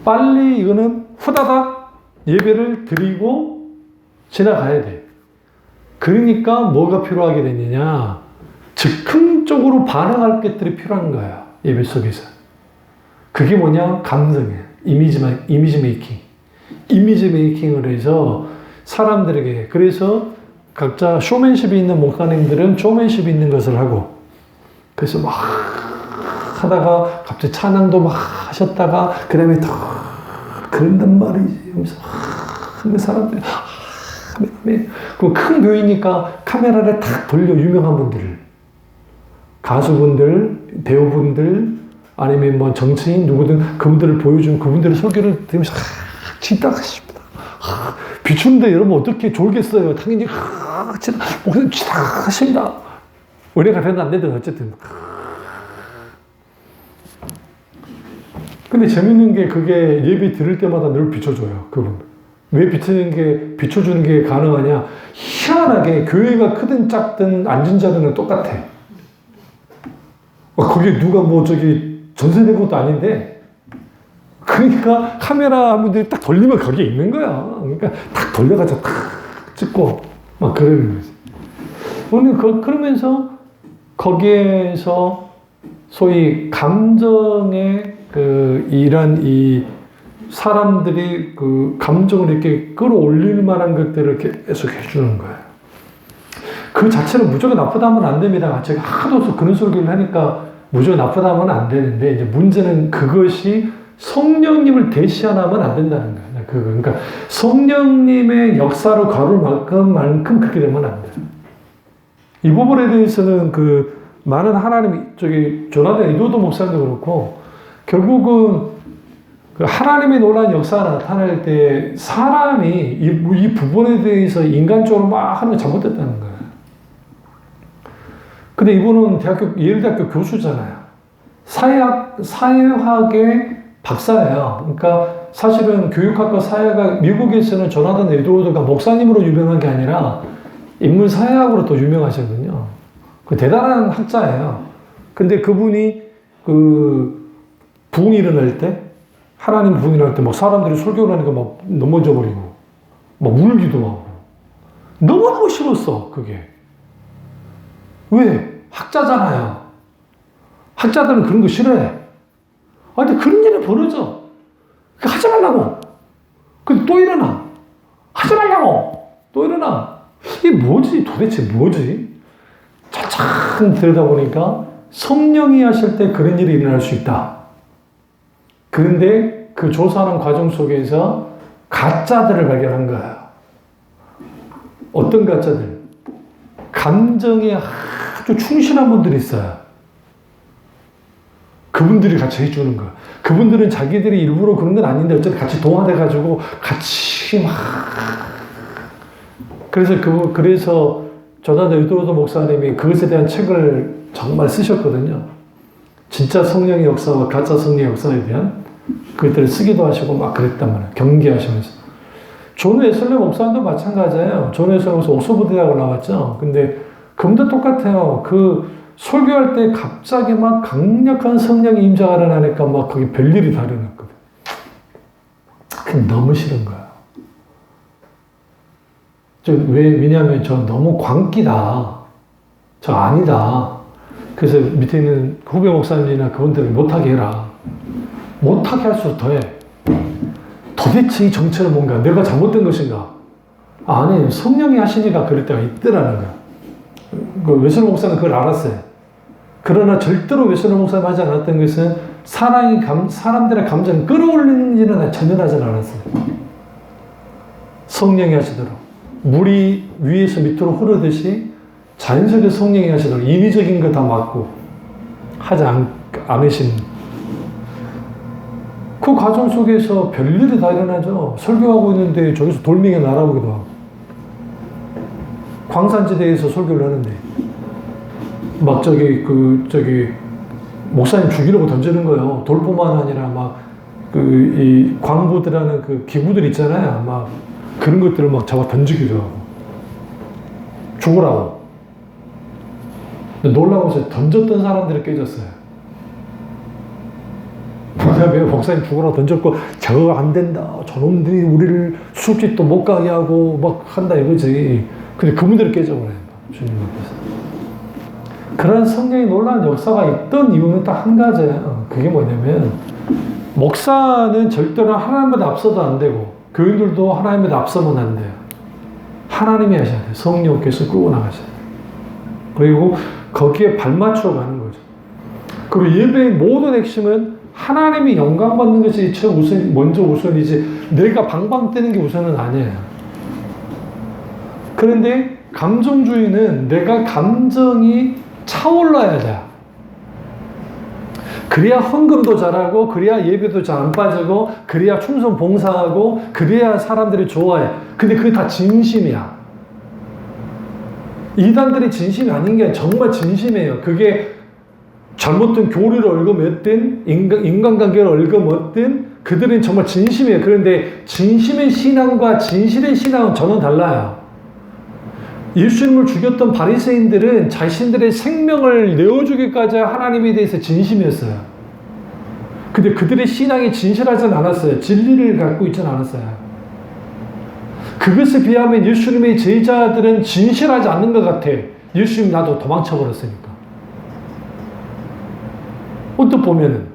빨리 이거는 후다닥 예배를 드리고 지나가야 돼. 그러니까 뭐가 필요하게 되느냐? 즉흥적으로 반응할 것들이 필요한 거예요. 예배 속에서. 그게 뭐냐? 감성이에요. 이미지 메이킹. 이미지 메이킹을 해서 사람들에게 그래서 각자 쇼맨십이 있는 목사님들은 쇼맨십이 있는 것을 하고 그래서 막 하다가 갑자기 찬양도 막 하셨다가 그 다음에 더 그런단 말이지 하면서 근데 사람들이 그 큰 교회니까 카메라를 탁 돌려 유명한 분들을 가수분들 배우분들 아니면 뭐 정치인 누구든 그분들을 보여주면 그분들의 설교를 들으면서 진짜 하십니다. 비추는데 여러분 어떻게 졸겠어요? 당연히 목사님 진짜 하십니다. 은혜가 되든 안 되든 어쨌든. 근데 재밌는 게 그게 예배 들을 때마다 늘 비춰줘요. 그분. 왜 비춰주는 게 가능하냐? 희한하게 교회가 크든 작든 앉은 자들은 똑같아. 거기에 누가 뭐 전세된 것도 아닌데 그러니까 카메라 분들이 딱 돌리면 거기에 있는 거야. 그러니까 딱 돌려가지고 탁 찍고 막 그러는 거지. 그러면서 거기에서 소위 감정의 이런 이 사람들이 그 감정을 이렇게 끌어올릴 만한 것들을 계속 해주는 거예요. 그 자체는 무조건 나쁘다 하면 안 됩니다. 제가 하도 그런 소리를 하니까 무조건 나쁘다 하면 안 되는데, 이제 문제는 그것이 성령님을 대시하면 안 된다는 거예요. 그러니까 성령님의 역사로 가를 만큼 그렇게 되면 안 돼요. 이 부분에 대해서는 그 많은 하나님, 조나단 에드워드 목사님도 그렇고, 결국은 그 하나님의 놀라운 역사가 나타날 때 사람이 이 부분에 대해서 인간적으로 막 하는 게 잘못됐다는 거예요. 근데 이분은 예일대학교 교수잖아요. 사회학의 박사예요. 그러니까 사실은 교육학과 사회가 미국에서는 조나단 에드워드가 목사님으로 유명한 게 아니라 인문 사회학으로 또 유명하시거든요. 그 대단한 학자예요. 근데 그분이 그 부흥이 일어날 때, 하나님 부흥이 일어날 때 막 사람들이 설교를 하니까 막 넘어져 버리고, 막 울기도 하고. 너무너무 싫었어, 그게. 왜? 학자잖아요. 학자들은 그런 거 싫어해. 아, 근데 그런 일이 벌어져. 하지 말라고. 근데 또 일어나. 하지 말라고. 또 일어나. 이게 뭐지? 도대체 뭐지? 차츰 들여다보니까 성령이 하실 때 그런 일이 일어날 수 있다. 그런데 그 조사하는 과정 속에서 가짜들을 발견한 거예요. 어떤 가짜들? 감정에 아주 충실한 분들이 있어요. 그분들이 같이 해주는 거야. 그분들은 자기들이 일부러 그런 건 아닌데 어쨌든 같이 동화돼가지고 같이 막. 그래서 조나단 에드워드 목사님이 그것에 대한 책을 정말 쓰셨거든요. 진짜 성령의 역사와 가짜 성령의 역사에 대한 그것들을 쓰기도 하시고 막 그랬단 말이에요. 경계하시면서. 존 웨슬리 목사님도 마찬가지예요. 존 웨슬리 목사 옥스퍼드 대학을 나왔죠. 근데 그분도 똑같아요. 그 설교할 때 갑자기 막 강력한 성령의 임재가 일어나니까 막 거기 별일이 다 일어났거든. 그게 너무 싫은 거야. 왜냐면 저 너무 광기다. 저 아니다. 그래서 밑에 있는 후배 목사님이나 그분들을 못하게 해라. 못하게 할수록 더해. 도대체 이 정체는 뭔가? 내가 잘못된 것인가? 아니, 성령이 하시니까 그럴 때가 있더라는 거야. 그 웨슬리 목사는 그걸 알았어요. 그러나 절대로 웨슬리 목사님 하지 않았던 것은 사람들의 감정을 끌어올리는 일은 전혀 하지 않았어요. 성령이 하시도록. 물이 위에서 밑으로 흐르듯이 자연스럽게 성령이 하시도록 인위적인 거 다 막고 하지 않으신 그 과정 속에서 별일이 다 일어나죠. 설교하고 있는데 저기서 돌멩이가 날아오기도 하고 광산지대에서 설교를 하는데 막 목사님 죽이려고 던지는 거예요. 돌뿐만 아니라 막 이 광부들하는 그 기구들 있잖아요. 막 그런 것들을 막 잡아 던지기도 하고 죽으라고. 놀라운 것은 던졌던 사람들이 깨졌어요. 목사님 죽으라고 던졌고 저거 안 된다. 저놈들이 우리를 수습집도 못 가게 하고 막 한다 이거지. 근데 그분들이 깨져버려요. 주님 앞에서. 그런 성령의 놀라운 역사가 있던 이유는 딱 한 가지예요. 그게 뭐냐면 목사는 절대로 하나님보다 앞서도 안 되고 교인들도 하나님보다 앞서면 안 돼요. 하나님이 하셔야 돼요. 성령께서 끌고 나가셔야 돼요. 그리고 거기에 발맞춰 가는 거죠. 그리고 예배의 모든 핵심은 하나님이 영광 받는 것이 먼저 우선이지 내가 방방 뜨는 게 우선은 아니에요. 그런데 감정주의는 내가 감정이 차올라야 돼요. 그래야 헌금도 잘하고 그래야 예배도 잘 안 빠지고 그래야 충성 봉사하고 그래야 사람들이 좋아해. 근데 그게 다 진심이야. 이단들이 진심이 아닌 게 정말 진심이에요. 그게 잘못된 교리를 얽어맸든 인간관계를 얽어맸든 그들은 정말 진심이에요. 그런데 진심의 신앙과 진실의 신앙은 전혀 달라요. 예수님을 죽였던 바리새인들은 자신들의 생명을 내어주기까지 하나님에 대해서 진심이었어요. 근데 그들의 신앙이 진실하진 않았어요. 진리를 갖고 있진 않았어요. 그것에 비하면 예수님의 제자들은 진실하지 않는 것 같아. 예수님 나도 도망쳐버렸으니까. 언뜻 보면은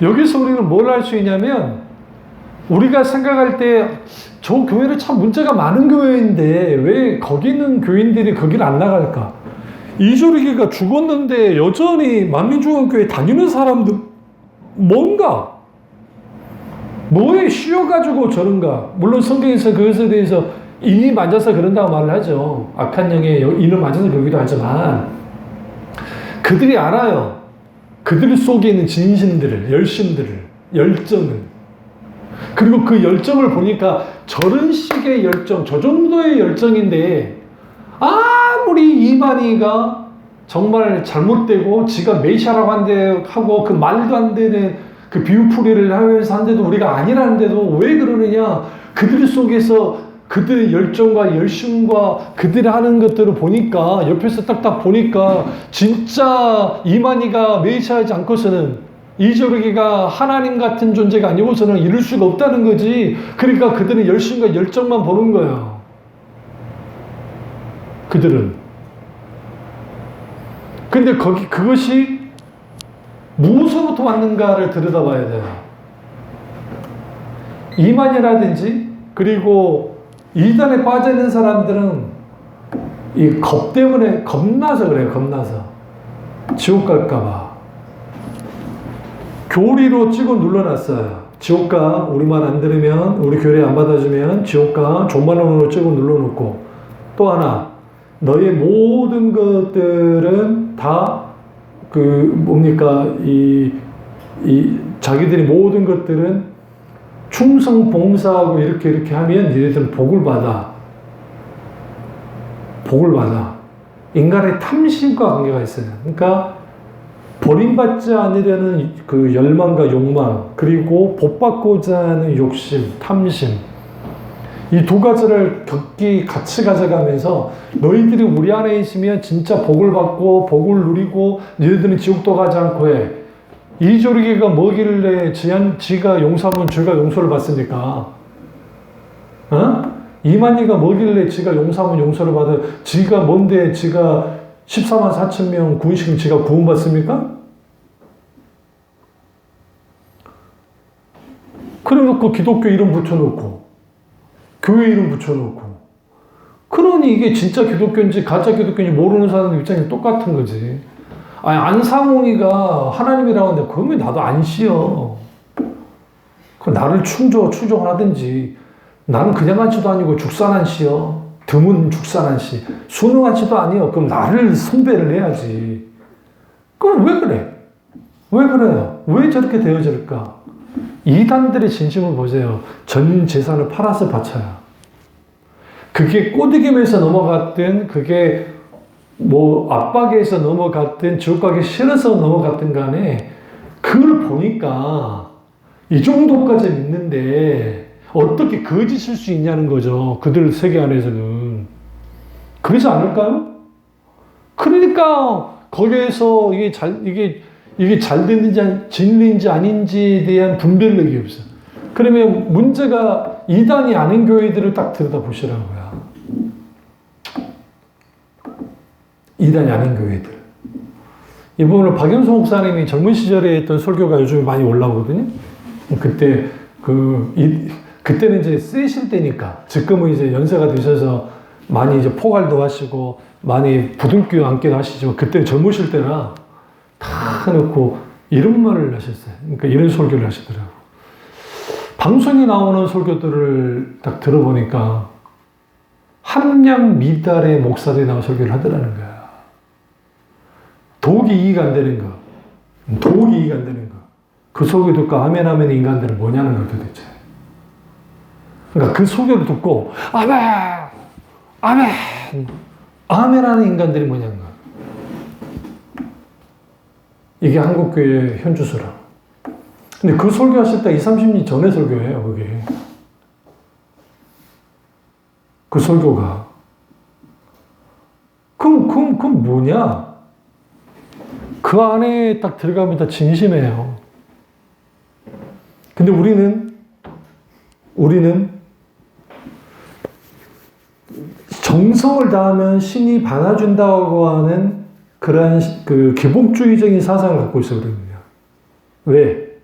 여기서 우리는 뭘 할 수 있냐면 우리가 생각할 때 저 교회는 참 문제가 많은 교회인데 왜 거기 있는 교인들이 거기를 안 나갈까? 이조리기가 죽었는데 여전히 만민중앙교회 다니는 사람들 뭔가 뭐에 씌워가지고 저런가? 물론 성경에서 그것에 대해서 인이 맞아서 그런다고 말을 하죠. 악한 영에 인을 맞아서 그러기도 하지만 그들이 알아요. 그들 속에 있는 진심들을, 열심들을, 열정을. 그리고 그 열정을 보니까 저런 식의 열정, 저 정도의 열정인데 아무리 이만희가 정말 잘못되고 지가 메시아라고 하고 그 말도 안 되는 그 비유풀이를 하면서 한데도 우리가 아니라는데도 왜 그러느냐? 그들 속에서 그들의 열정과 열심과 그들이 하는 것들을 보니까 옆에서 딱딱 보니까 진짜 이만희가 메시아이지 않고서는 이조르기가 하나님 같은 존재가 아니고서는 이룰 수가 없다는 거지. 그러니까 그들은 열심과 열정만 보는 거예요. 그들은. 근데 그것이 무엇으로부터 왔는가를 들여다봐야 돼요. 이만이라든지 그리고 이단에 빠져있는 사람들은 이 겁 때문에 겁나서 그래요. 겁나서. 지옥 갈까봐. 교리로 찍어 눌러놨어요. 지옥가 우리 말 안 들으면 우리 교회 안 받아주면 지옥가 종말론으로 찍어 눌러놓고 또 하나 너의 모든 것들은 다 자기들이 모든 것들은 충성 봉사하고 이렇게 하면 너희들은 복을 받아. 복을 받아. 인간의 탐심과 관계가 있어요. 그러니까 버림받지 않으려는 그 열망과 욕망, 그리고 복받고자 하는 욕심, 탐심. 이 두 가지를 같이 가져가면서 너희들이 우리 안에 있으면 진짜 복을 받고 복을 누리고 너희들은 지옥도 가지 않고 해. 이조르기가 뭐길래 지가 용서하면 죄가 용서를 받습니까? 이만희가 뭐길래 지가 용서하면 용서를 받아? 지가 뭔데 지가 14만 4천 명 구원시킨 지가 구원받습니까? 그래놓고 기독교 이름 붙여놓고 교회 이름 붙여놓고 그러니 이게 진짜 기독교인지 가짜 기독교인지 모르는 사람 입장이 똑같은 거지. 아니 안상홍이가 하나님이라고 하는데 그러면 나도 안 씌어. 나를 추종을 하든지 나는 그냥 한치도 아니고 죽산한 씨요. 드문 죽산한 씨. 순응한 씨도 아니요. 그럼 나를 선배를 해야지. 그럼 왜 그래? 왜 그래요? 왜 저렇게 되어질까? 이단들의 진심을 보세요. 전 재산을 팔아서 바쳐요. 그게 꼬드김에서 넘어갔든 그게 뭐 압박에서 넘어갔든 지옥 가기 싫어서 넘어갔든 간에 그걸 보니까 이 정도까지 믿는데 어떻게 거짓일 수 있냐는 거죠. 그들 세계 안에서는. 그러지 않을까요? 그러니까 거기에서 이게 잘 됐는지 진리인지 아닌지에 대한 분별력이 없어. 그러면 문제가 이단이 아닌 교회들을 딱 들여다보시라고요. 이단이 아닌 교회들. 이 부분을 박영수 목사님이 젊은 시절에 했던 설교가 요즘에 많이 올라오거든요. 그때는 이제 세실 때니까, 지금은 이제 연세가 드셔서 많이 이제 포괄도 하시고, 많이 부둥켜 앉기도 하시지만, 그때 젊으실 때라 다 해놓고 이런 말을 하셨어요. 그러니까 이런 설교를 하시더라고요. 방송에 나오는 설교들을 딱 들어보니까, 함량 미달의 목사들이 나와 설교를 하더라는 거야. 도기 이해가 안 되는 거. 도기 이해가 안 되는 거. 그 소리 듣고 아멘 하면 인간들은 뭐냐는 걸 도대체. 그러니까 그 소리를 듣고 아멘! 아멘! 아멘 하는 인간들이 뭐냐는 거야. 이게 한국교회 현주소라. 근데 그 설교하실 때 20, 30년 전에 설교예요, 그게. 그 설교가. 그럼 뭐냐? 그 안에 딱 들어가면 다 진심이에요. 근데 우리는 정성을 다하면 신이 받아준다고 하는 그러한 그 기복주의적인 사상을 갖고 있어거든요. 왜?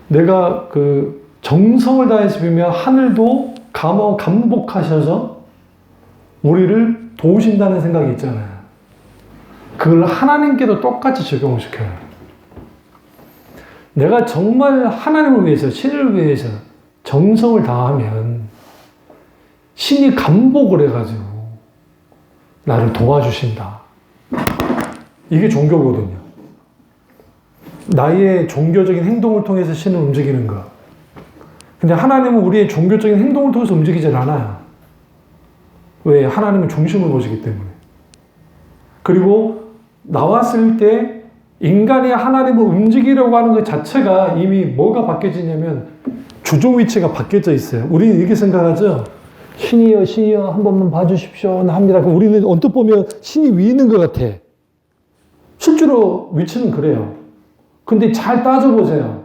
내가 그 정성을 다해서 빌면 하늘도 감복하셔서 우리를 도우신다는 생각이 있잖아요. 그걸 하나님께도 똑같이 적용을 시켜요. 내가 정말 하나님을 위해서, 신을 위해서 정성을 다하면 신이 감복을 해가지고 나를 도와주신다. 이게 종교거든요. 나의 종교적인 행동을 통해서 신을 움직이는 것. 근데 하나님은 우리의 종교적인 행동을 통해서 움직이질 않아요. 왜? 하나님은 중심을 보시기 때문에. 그리고 나왔을 때 인간이 하나님을 움직이려고 하는 것 자체가 이미 뭐가 바뀌어지냐면 주종 위치가 바뀌어져 있어요. 우리는 이렇게 생각하죠. 신이여, 신이여, 한 번만 봐주십시오. 합니다. 우리는 언뜻 보면 신이 위에 있는 것 같아. 실제로 위치는 그래요. 근데 잘 따져보세요.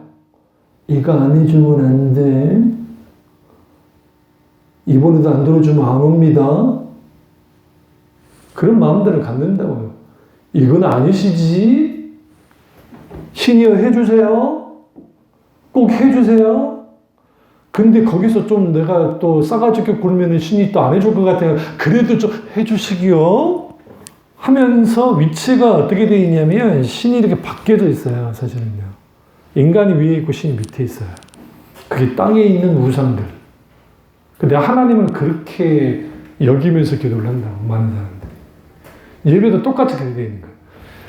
이거 안 해주면 안 돼. 이번에도 안 들어주면 안 옵니다. 그런 마음들을 갖는다고요. 이건 아니시지? 신이여 해주세요. 꼭 해주세요. 근데 거기서 좀 내가 또 싸가지게 굴면 신이 또 안 해줄 것 같아요. 그래도 좀 해주시기요? 하면서 위치가 어떻게 되어 있냐면 신이 이렇게 바뀌어져 있어요. 사실은요. 인간이 위에 있고 신이 밑에 있어요. 그게 땅에 있는 우상들. 근데 하나님은 그렇게 여기면서 기도를 한다고, 많은 사람들이. 예배도 똑같이 그렇게 되어 있는 거예요.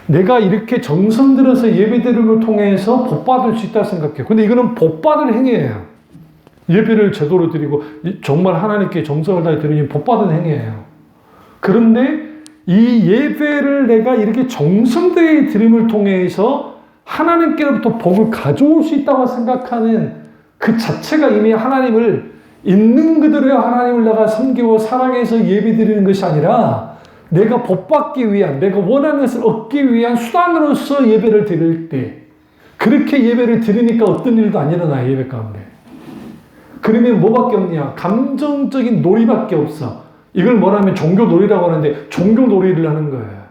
내가 이렇게 정성 들여서 예배드림을 통해서 복받을 수 있다고 생각해요. 근데 이거는 복받을 행위예요. 예배를 제대로 드리고 정말 하나님께 정성을 다해 드리니 복받은 행위예요. 그런데 이 예배를 내가 이렇게 정성되이 드림을 통해서 하나님께로부터 복을 가져올 수 있다고 생각하는 그 자체가 이미 하나님을 있는 그대로의 하나님을 내가 섬기고 사랑해서 예배드리는 것이 아니라 내가 복받기 위한, 내가 원하는 것을 얻기 위한 수단으로서 예배를 드릴 때 그렇게 예배를 드리니까 어떤 일도 안 일어나요. 예배 가운데. 그러면 뭐밖에 없냐? 감정적인 놀이밖에 없어. 이걸 뭐라면 종교놀이라고 하는데 종교놀이를 하는 거예요.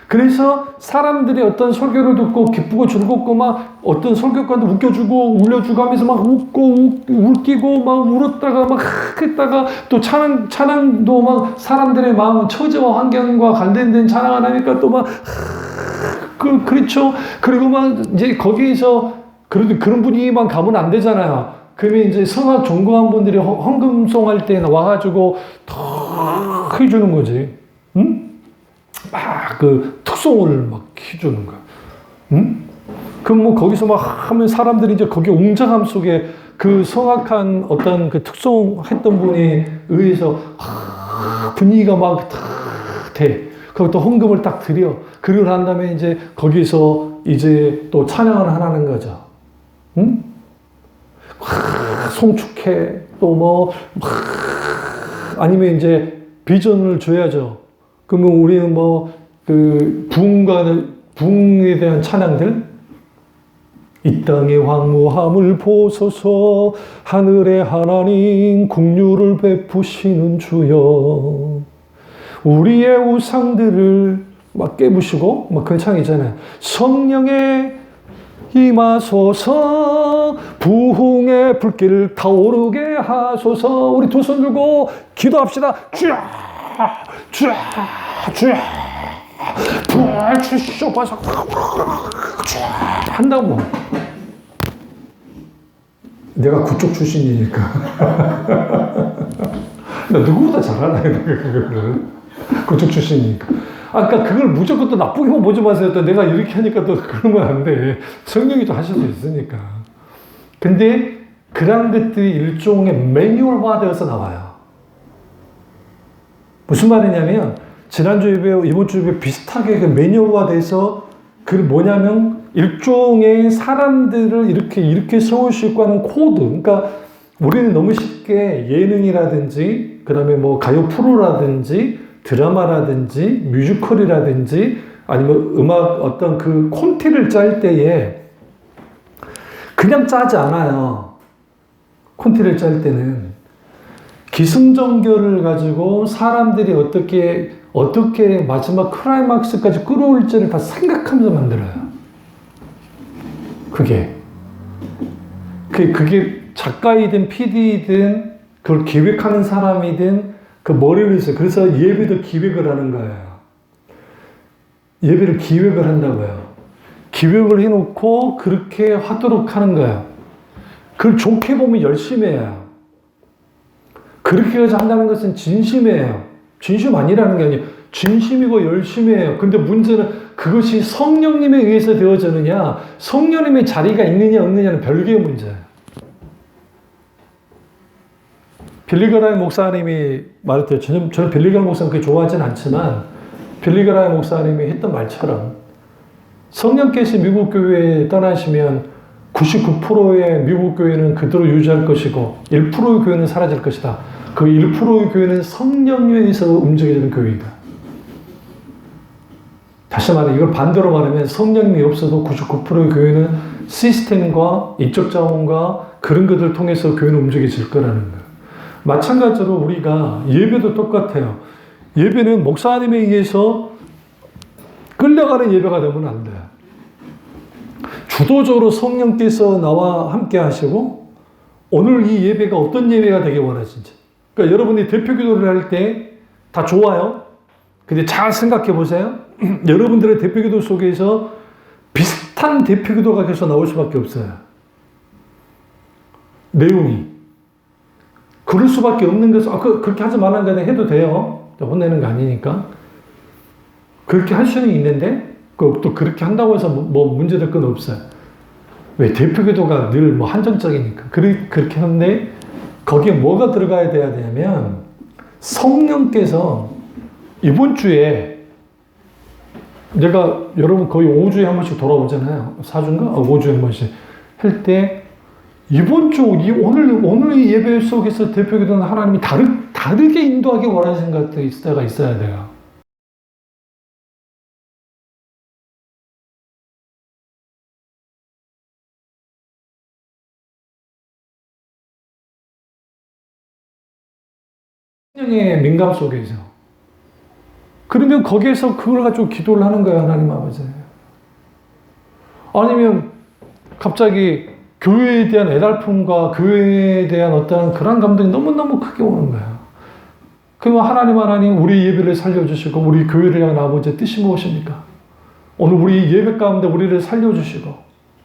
그래서 사람들이 어떤 설교를 듣고 기쁘고 즐겁고 막 어떤 설교관도 웃겨주고 울려주고 하면서 막 웃고 웃기고 막 울었다가 막 했다가 또 찬양도 막 사람들의 마음 처지와 환경과 관련된 찬양을 하니까 또 막 그렇죠. 그리고 막 이제 거기에서 그래도 그런 분위기만 가면 안 되잖아요. 그러면 이제 성악 종교한 분들이 헌금송 할 때 와가지고 더 해주는 거지. 응? 막 그 특송을 막 해주는 거야. 응? 그럼 뭐 거기서 막 하면 사람들이 이제 거기 웅장함 속에 그 성악한 어떤 그 특송 했던 분에 의해서 분위기가 막 돼. 그리고 또 헌금을 딱 드려. 그리고 난 다음에 이제 거기서 이제 또 찬양을 하는 거죠. 응? 송축해. 또 뭐, 아니면 이제 비전을 줘야죠. 그러면 우리는 뭐, 부흥에 대한 찬양들? 이 땅의 황무함을 보소서, 하늘의 하나님, 긍휼을 베푸시는 주여. 우리의 우상들을 막 깨부시고, 막 그런 창 있잖아요. 성령의 임하소서, 부흥의 불길 타오르게 하소서. 우리 두 손 들고 기도합시다. 주여, 주여, 주여, 불 주시옵소서 한다고. 내가 그쪽 출신이니까 나 누구보다 잘하나요? 그거를 그쪽 출신이니까. 아까 그걸 무조건 또 나쁘게만 보지 마세요. 또 내가 이렇게 하니까 또 그러면 안 돼. 성령이 또 하실 수 있으니까. 근데 그런 것들이 일종의 매뉴얼화 되어서 나와요. 무슨 말이냐면 지난주 예배, 이번 주 예배 비슷하게 그 매뉴얼화 돼서 그 뭐냐면 일종의 사람들을 이렇게 세울 수 있고 하는 코드. 그러니까 우리는 너무 쉽게 예능이라든지 그다음에 뭐 가요 프로라든지 드라마라든지 뮤지컬이라든지 아니면 음악 어떤 그 콘티를 짤 때에 그냥 짜지 않아요. 콘티를 짤 때는 기승전결을 가지고 사람들이 어떻게 마지막 클라이막스까지 끌어올지를 다 생각하면서 만들어요. 그게 작가이든 PD이든 그걸 기획하는 사람이든 그 머리를 써요. 그래서 예배도 기획을 하는 거예요. 예배를 기획을 한다고요. 기획을 해놓고 그렇게 하도록 하는 거야. 그걸 좋게 보면 열심히 해요. 그렇게까지 한다는 것은 진심이에요. 진심 아니라는 게 아니에요. 진심이고 열심히 해요. 근데 문제는 그것이 성령님에 의해서 되어지느냐, 성령님의 자리가 있느냐 없느냐는 별개의 문제예요. 빌리그라임 목사님이 말했대요. 저는 빌리그라임 목사님 그렇게 좋아하진 않지만 빌리그라임 목사님이 했던 말처럼 성령께서 미국 교회에 떠나시면 99%의 미국 교회는 그대로 유지할 것이고 1%의 교회는 사라질 것이다. 그 1%의 교회는 성령에 의해서 움직여지는 교회이다. 다시 말해 이걸 반대로 말하면 성령님이 없어도 99%의 교회는 시스템과 인적 자원과 그런 것들을 통해서 교회는 움직여질 거라는 거예요. 마찬가지로 우리가 예배도 똑같아요. 예배는 목사님에 의해서 끌려가는 예배가 되면 안 돼요. 주도적으로 성령께서 나와 함께 하시고 오늘 이 예배가 어떤 예배가 되길 원하신지. 그러니까 여러분이 대표 기도를 할 때 다 좋아요. 근데 잘 생각해 보세요. 여러분들의 대표 기도 속에서 비슷한 대표 기도가 계속 나올 수밖에 없어요. 내용이. 그럴 수밖에 없는 것은, 그렇게 하지 말라는 거는 해도 돼요. 혼내는 거 아니니까. 그렇게 할 수는 있는데, 또 그렇게 한다고 해서 뭐 문제될 건 없어요. 왜? 대표 기도가 늘 한정적이니까. 그렇게 하는데, 거기에 뭐가 들어가야 돼야 되냐면, 성령께서 이번 주에, 내가 여러분 거의 5주에 한 번씩 돌아오잖아요. 4주인가? 5주에 한 번씩. 할 때, 이번 주, 오늘 이 예배 속에서 대표 기도는 하나님이 다르게 인도하기 원하시는 것들이 있어야 돼요. 성령의 민감 속에서. 그러면 거기에서 그걸 가지고 기도를 하는 거예요, 하나님 아버지. 아니면 갑자기 교회에 대한 애달픔과 교회에 대한 어떤 그런 감동이 너무너무 크게 오는 거예요. 그러면 하나님 우리 예배를 살려주시고 우리 교회를 향한 아버지의 뜻이 무엇입니까? 오늘 우리 예배 가운데 우리를 살려주시고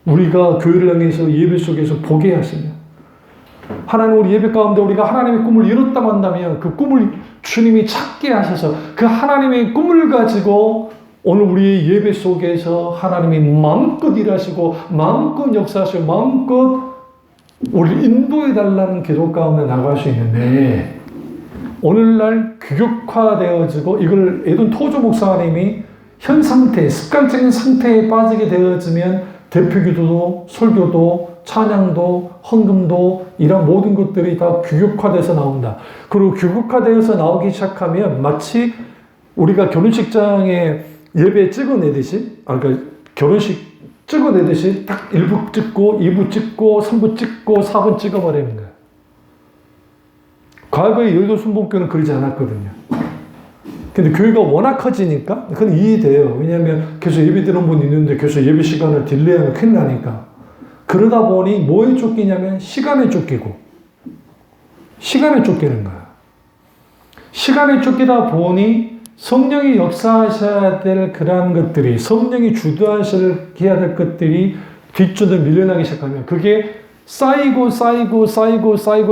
우리가 교회를 향해서 예배 속에서 보게 하시며 하나님 우리 예배 가운데 우리가 하나님의 꿈을 이뤘다고 한다면 그 꿈을 주님이 찾게 하셔서 그 하나님의 꿈을 가지고 오늘 우리의 예배 속에서 하나님이 마음껏 일하시고 마음껏 역사하시고 마음껏 우리를 인도해달라는 기도 가운데 나갈 수 있는데 오늘날 규격화되어지고 이걸 에돈 토조 목사님이 현 상태, 습관적인 상태에 빠지게 되어지면 대표 기도도 설교도 찬양도 헌금도 이런 모든 것들이 다 규격화돼서 나온다. 그리고 규격화되어서 나오기 시작하면 마치 우리가 결혼식장에 예배 찍어내듯이, 그러니까 결혼식 찍어내듯이 딱 1부 찍고 2부 찍고 3부 찍고 4부 찍어버리는 거예요. 과거의 여의도 순복교는 그러지 않았거든요. 근데 교회가 워낙 커지니까 그건 이해돼요. 왜냐하면 계속 예배 드는 분 있는데 계속 예배 시간을 딜레이하면 큰일 나니까. 그러다 보니 뭐에 쫓기냐면 시간에 쫓기고 시간에 쫓기는 거야. 시간에 쫓기다 보니 성령이 역사하셔야 될 그러한 것들이 성령이 주도하셔야 될 것들이 뒷줄을 밀려나기 시작하면 그게 쌓이고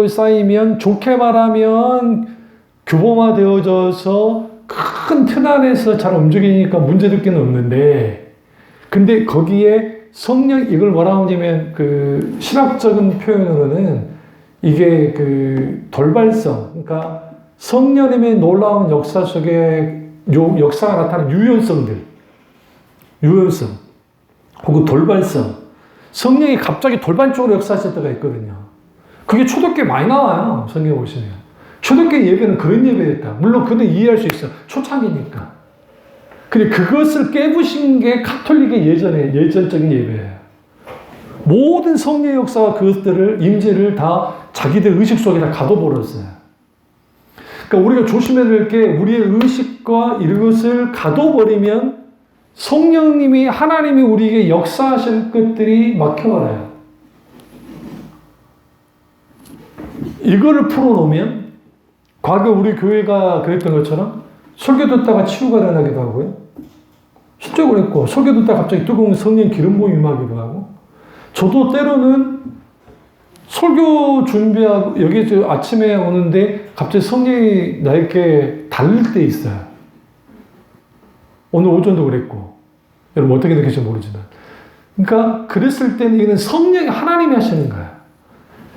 쌓이면 좋게 말하면 규모화되어져서 큰 틀 안에서 잘 움직이니까 문제될 게 없는데 근데 거기에 성령 이걸 뭐라고 하냐면 그 신학적인 표현으로는 이게 그 돌발성 그러니까 성령님의 놀라운 역사 속에 역사가 나타나는 유연성 혹은 돌발성 성령이 갑자기 돌발 쪽으로 역사하실 때가 있거든요. 그게 초대교회 많이 나와요. 성경 보시면 초대교회 예배는 그런 예배였다. 물론 그는 이해할 수 있어. 초창기니까. 근데 그것을 깨부신 게 카톨릭의 예전적인 예배예요. 모든 성령의 역사와 그것들을 임재를 다 자기들 의식 속에 다 가둬버렸어요. 그러니까 우리가 조심해야 될 게 우리의 의식과 이것을 가둬버리면 성령님이 하나님이 우리에게 역사하실 것들이 막혀버려요. 이거를 풀어놓으면 과거 우리 교회가 그랬던 것처럼 설교 듣다가 치유가 일어나기도 하고요. 실제로 그랬고, 설교 듣다 갑자기 뜨거운 성령 기름 부음이 임하기도 하고, 저도 때로는 설교 준비하고, 여기 아침에 오는데 갑자기 성령이 나에게 달릴 때 있어요. 오늘 오전도 그랬고, 여러분 어떻게 느낄지 모르지만. 그러니까 그랬을 때는 이거는 성령이 하나님이 하시는 거야.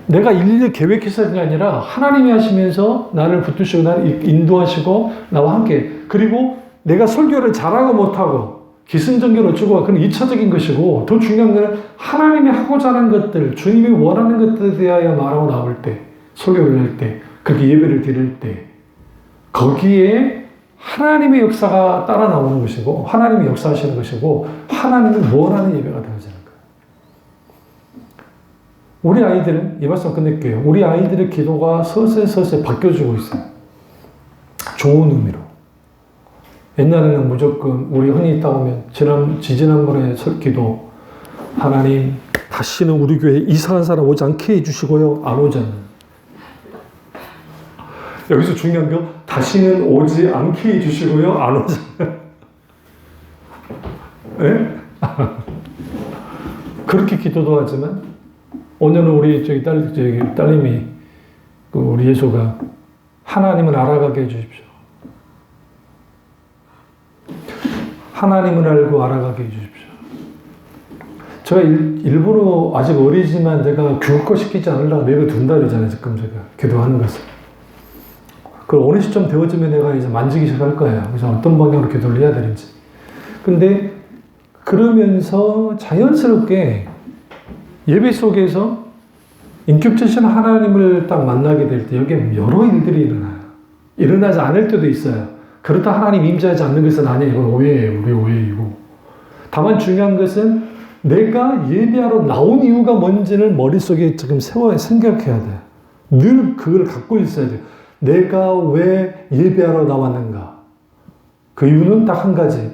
내가 일일이 계획해서 하는 게 아니라 하나님이 하시면서 나를 붙드시고 나를 인도하시고 나와 함께. 그리고 내가 설교를 잘하고 못하고 기승전결 어쩌고 그건 2차적인 것이고, 더 중요한 것은 하나님이 하고자 하는 것들, 주님이 원하는 것들에 대하여 말하고 나올 때, 설교를 할 때, 그렇게 예배를 드릴 때, 거기에 하나님의 역사가 따라 나오는 것이고, 하나님이 역사하시는 것이고, 하나님이 원하는 예배가 되어지는 거예요. 우리 아이들은, 이 말씀 끝낼게요. 우리 아이들의 기도가 서서히 바뀌어지고 있어요. 좋은 의미로. 옛날에는 무조건 우리 흔히 있다 보면 지지난번에 기도, 하나님 다시는 우리 교회에 이상한 사람 오지 않게 해주시고요. 안 오잖아요. 여기서 중요한 거 다시는 오지 않게 해주시고요. 안 오잖아요. 네? 그렇게 기도도 하지만 오늘은 우리 딸님이 우리 예수가 하나님은 알아가게 해주십시오. 하나님을 알고 알아가게 해주십시오. 제가 일부러 아직 어리지만 제가 교육화시키지 않으려고 내버려둔다 그러잖아요. 지금 제가 기도하는 것을. 그 어느 시점 되어지면 내가 이제 만지기 시작할 거예요. 그래서 어떤 방향으로 기도를 해야 되는지. 근데 그러면서 자연스럽게 예배 속에서 인격체신 하나님을 딱 만나게 될 때 여기에 여러 일들이 일어나요. 일어나지 않을 때도 있어요. 그렇다 하나님 임재하지 않는 것은 아니에요. 이건 오해예요. 우리 오해이고. 다만 중요한 것은 내가 예배하러 나온 이유가 뭔지를 머릿속에 지금 생각해야 돼요. 늘 그걸 갖고 있어야 돼요. 내가 왜 예배하러 나왔는가? 그 이유는 딱 한 가지.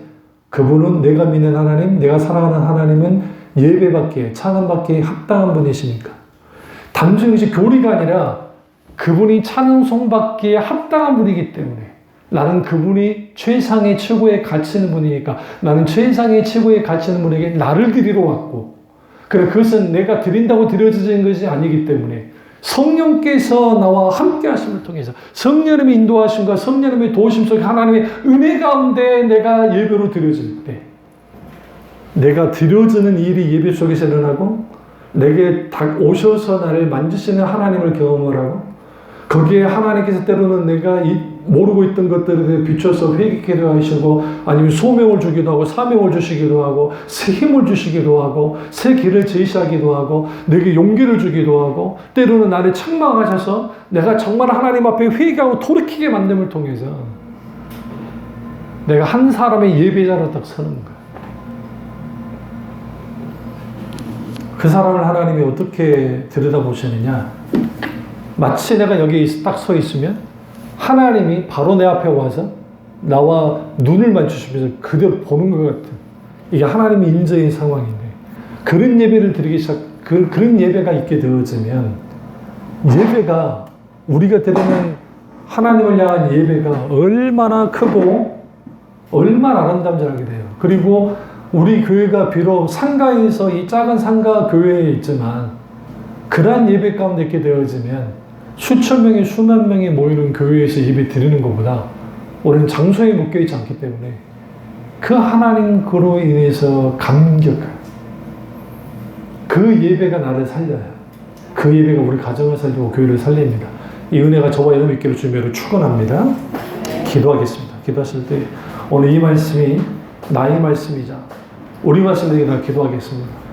그분은 내가 믿는 하나님, 내가 사랑하는 하나님은 예배받기에, 찬양받기에 합당한 분이시니까. 단순히 교리가 아니라 그분이 찬송받기에 합당한 분이기 때문에 나는 그분이 최상의 최고의 가치 있는 분이니까 나는 최상의 최고의 가치 있는 분에게 나를 드리러 왔고, 그래 그것은 내가 드린다고 드려지는 것이 아니기 때문에 성령께서 나와 함께 하심을 통해서 성령님의 인도하심과 성령님의 도우심 속에 하나님의 은혜 가운데 내가 예배로 드려질 때, 내가 드려지는 일이 예배 속에서 일어나고 내게 오셔서 나를 만지시는 하나님을 경험을 하고, 거기에 하나님께서 때로는 내가 모르고 있던 것들에 대해 비춰서 회개케도 하시고, 아니면 소명을 주기도 하고 사명을 주시기도 하고 새 힘을 주시기도 하고 새 길을 제시하기도 하고 내게 용기를 주기도 하고, 때로는 나를 책망하셔서 내가 정말 하나님 앞에 회개하고 돌이키게 만듦을 통해서 내가 한 사람의 예배자로 딱 서는 거야. 그 사람을 하나님이 어떻게 들여다보시느냐, 마치 내가 여기 딱 서 있으면 하나님이 바로 내 앞에 와서 나와 눈을 맞추시면서 그대로 보는 것 같은, 이게 하나님의 인재의 상황인데, 그런 예배를 드리기 그런 예배가 있게 되어지면 예배가, 우리가 드리는 하나님을 향한 예배가 얼마나 크고 얼마나 아름다운지 알게 돼요. 그리고 우리 교회가 비록 상가에서 이 작은 상가 교회에 있지만 그러한 예배 가운데 있게 되어지면 수천 명이 수만 명이 모이는 교회에서 예배 드리는 것보다 우리는 장소에 묶여있지 않기 때문에 그 하나님 그로 인해서 감격해요. 그 예배가 나를 살려요. 그 예배가 우리 가정을 살리고 교회를 살립니다. 이 은혜가 저와 여러분 있기를 주님으로 축원합니다. 기도하겠습니다. 기도하실 때 오늘 이 말씀이 나의 말씀이자 우리 말씀에게 다 기도하겠습니다.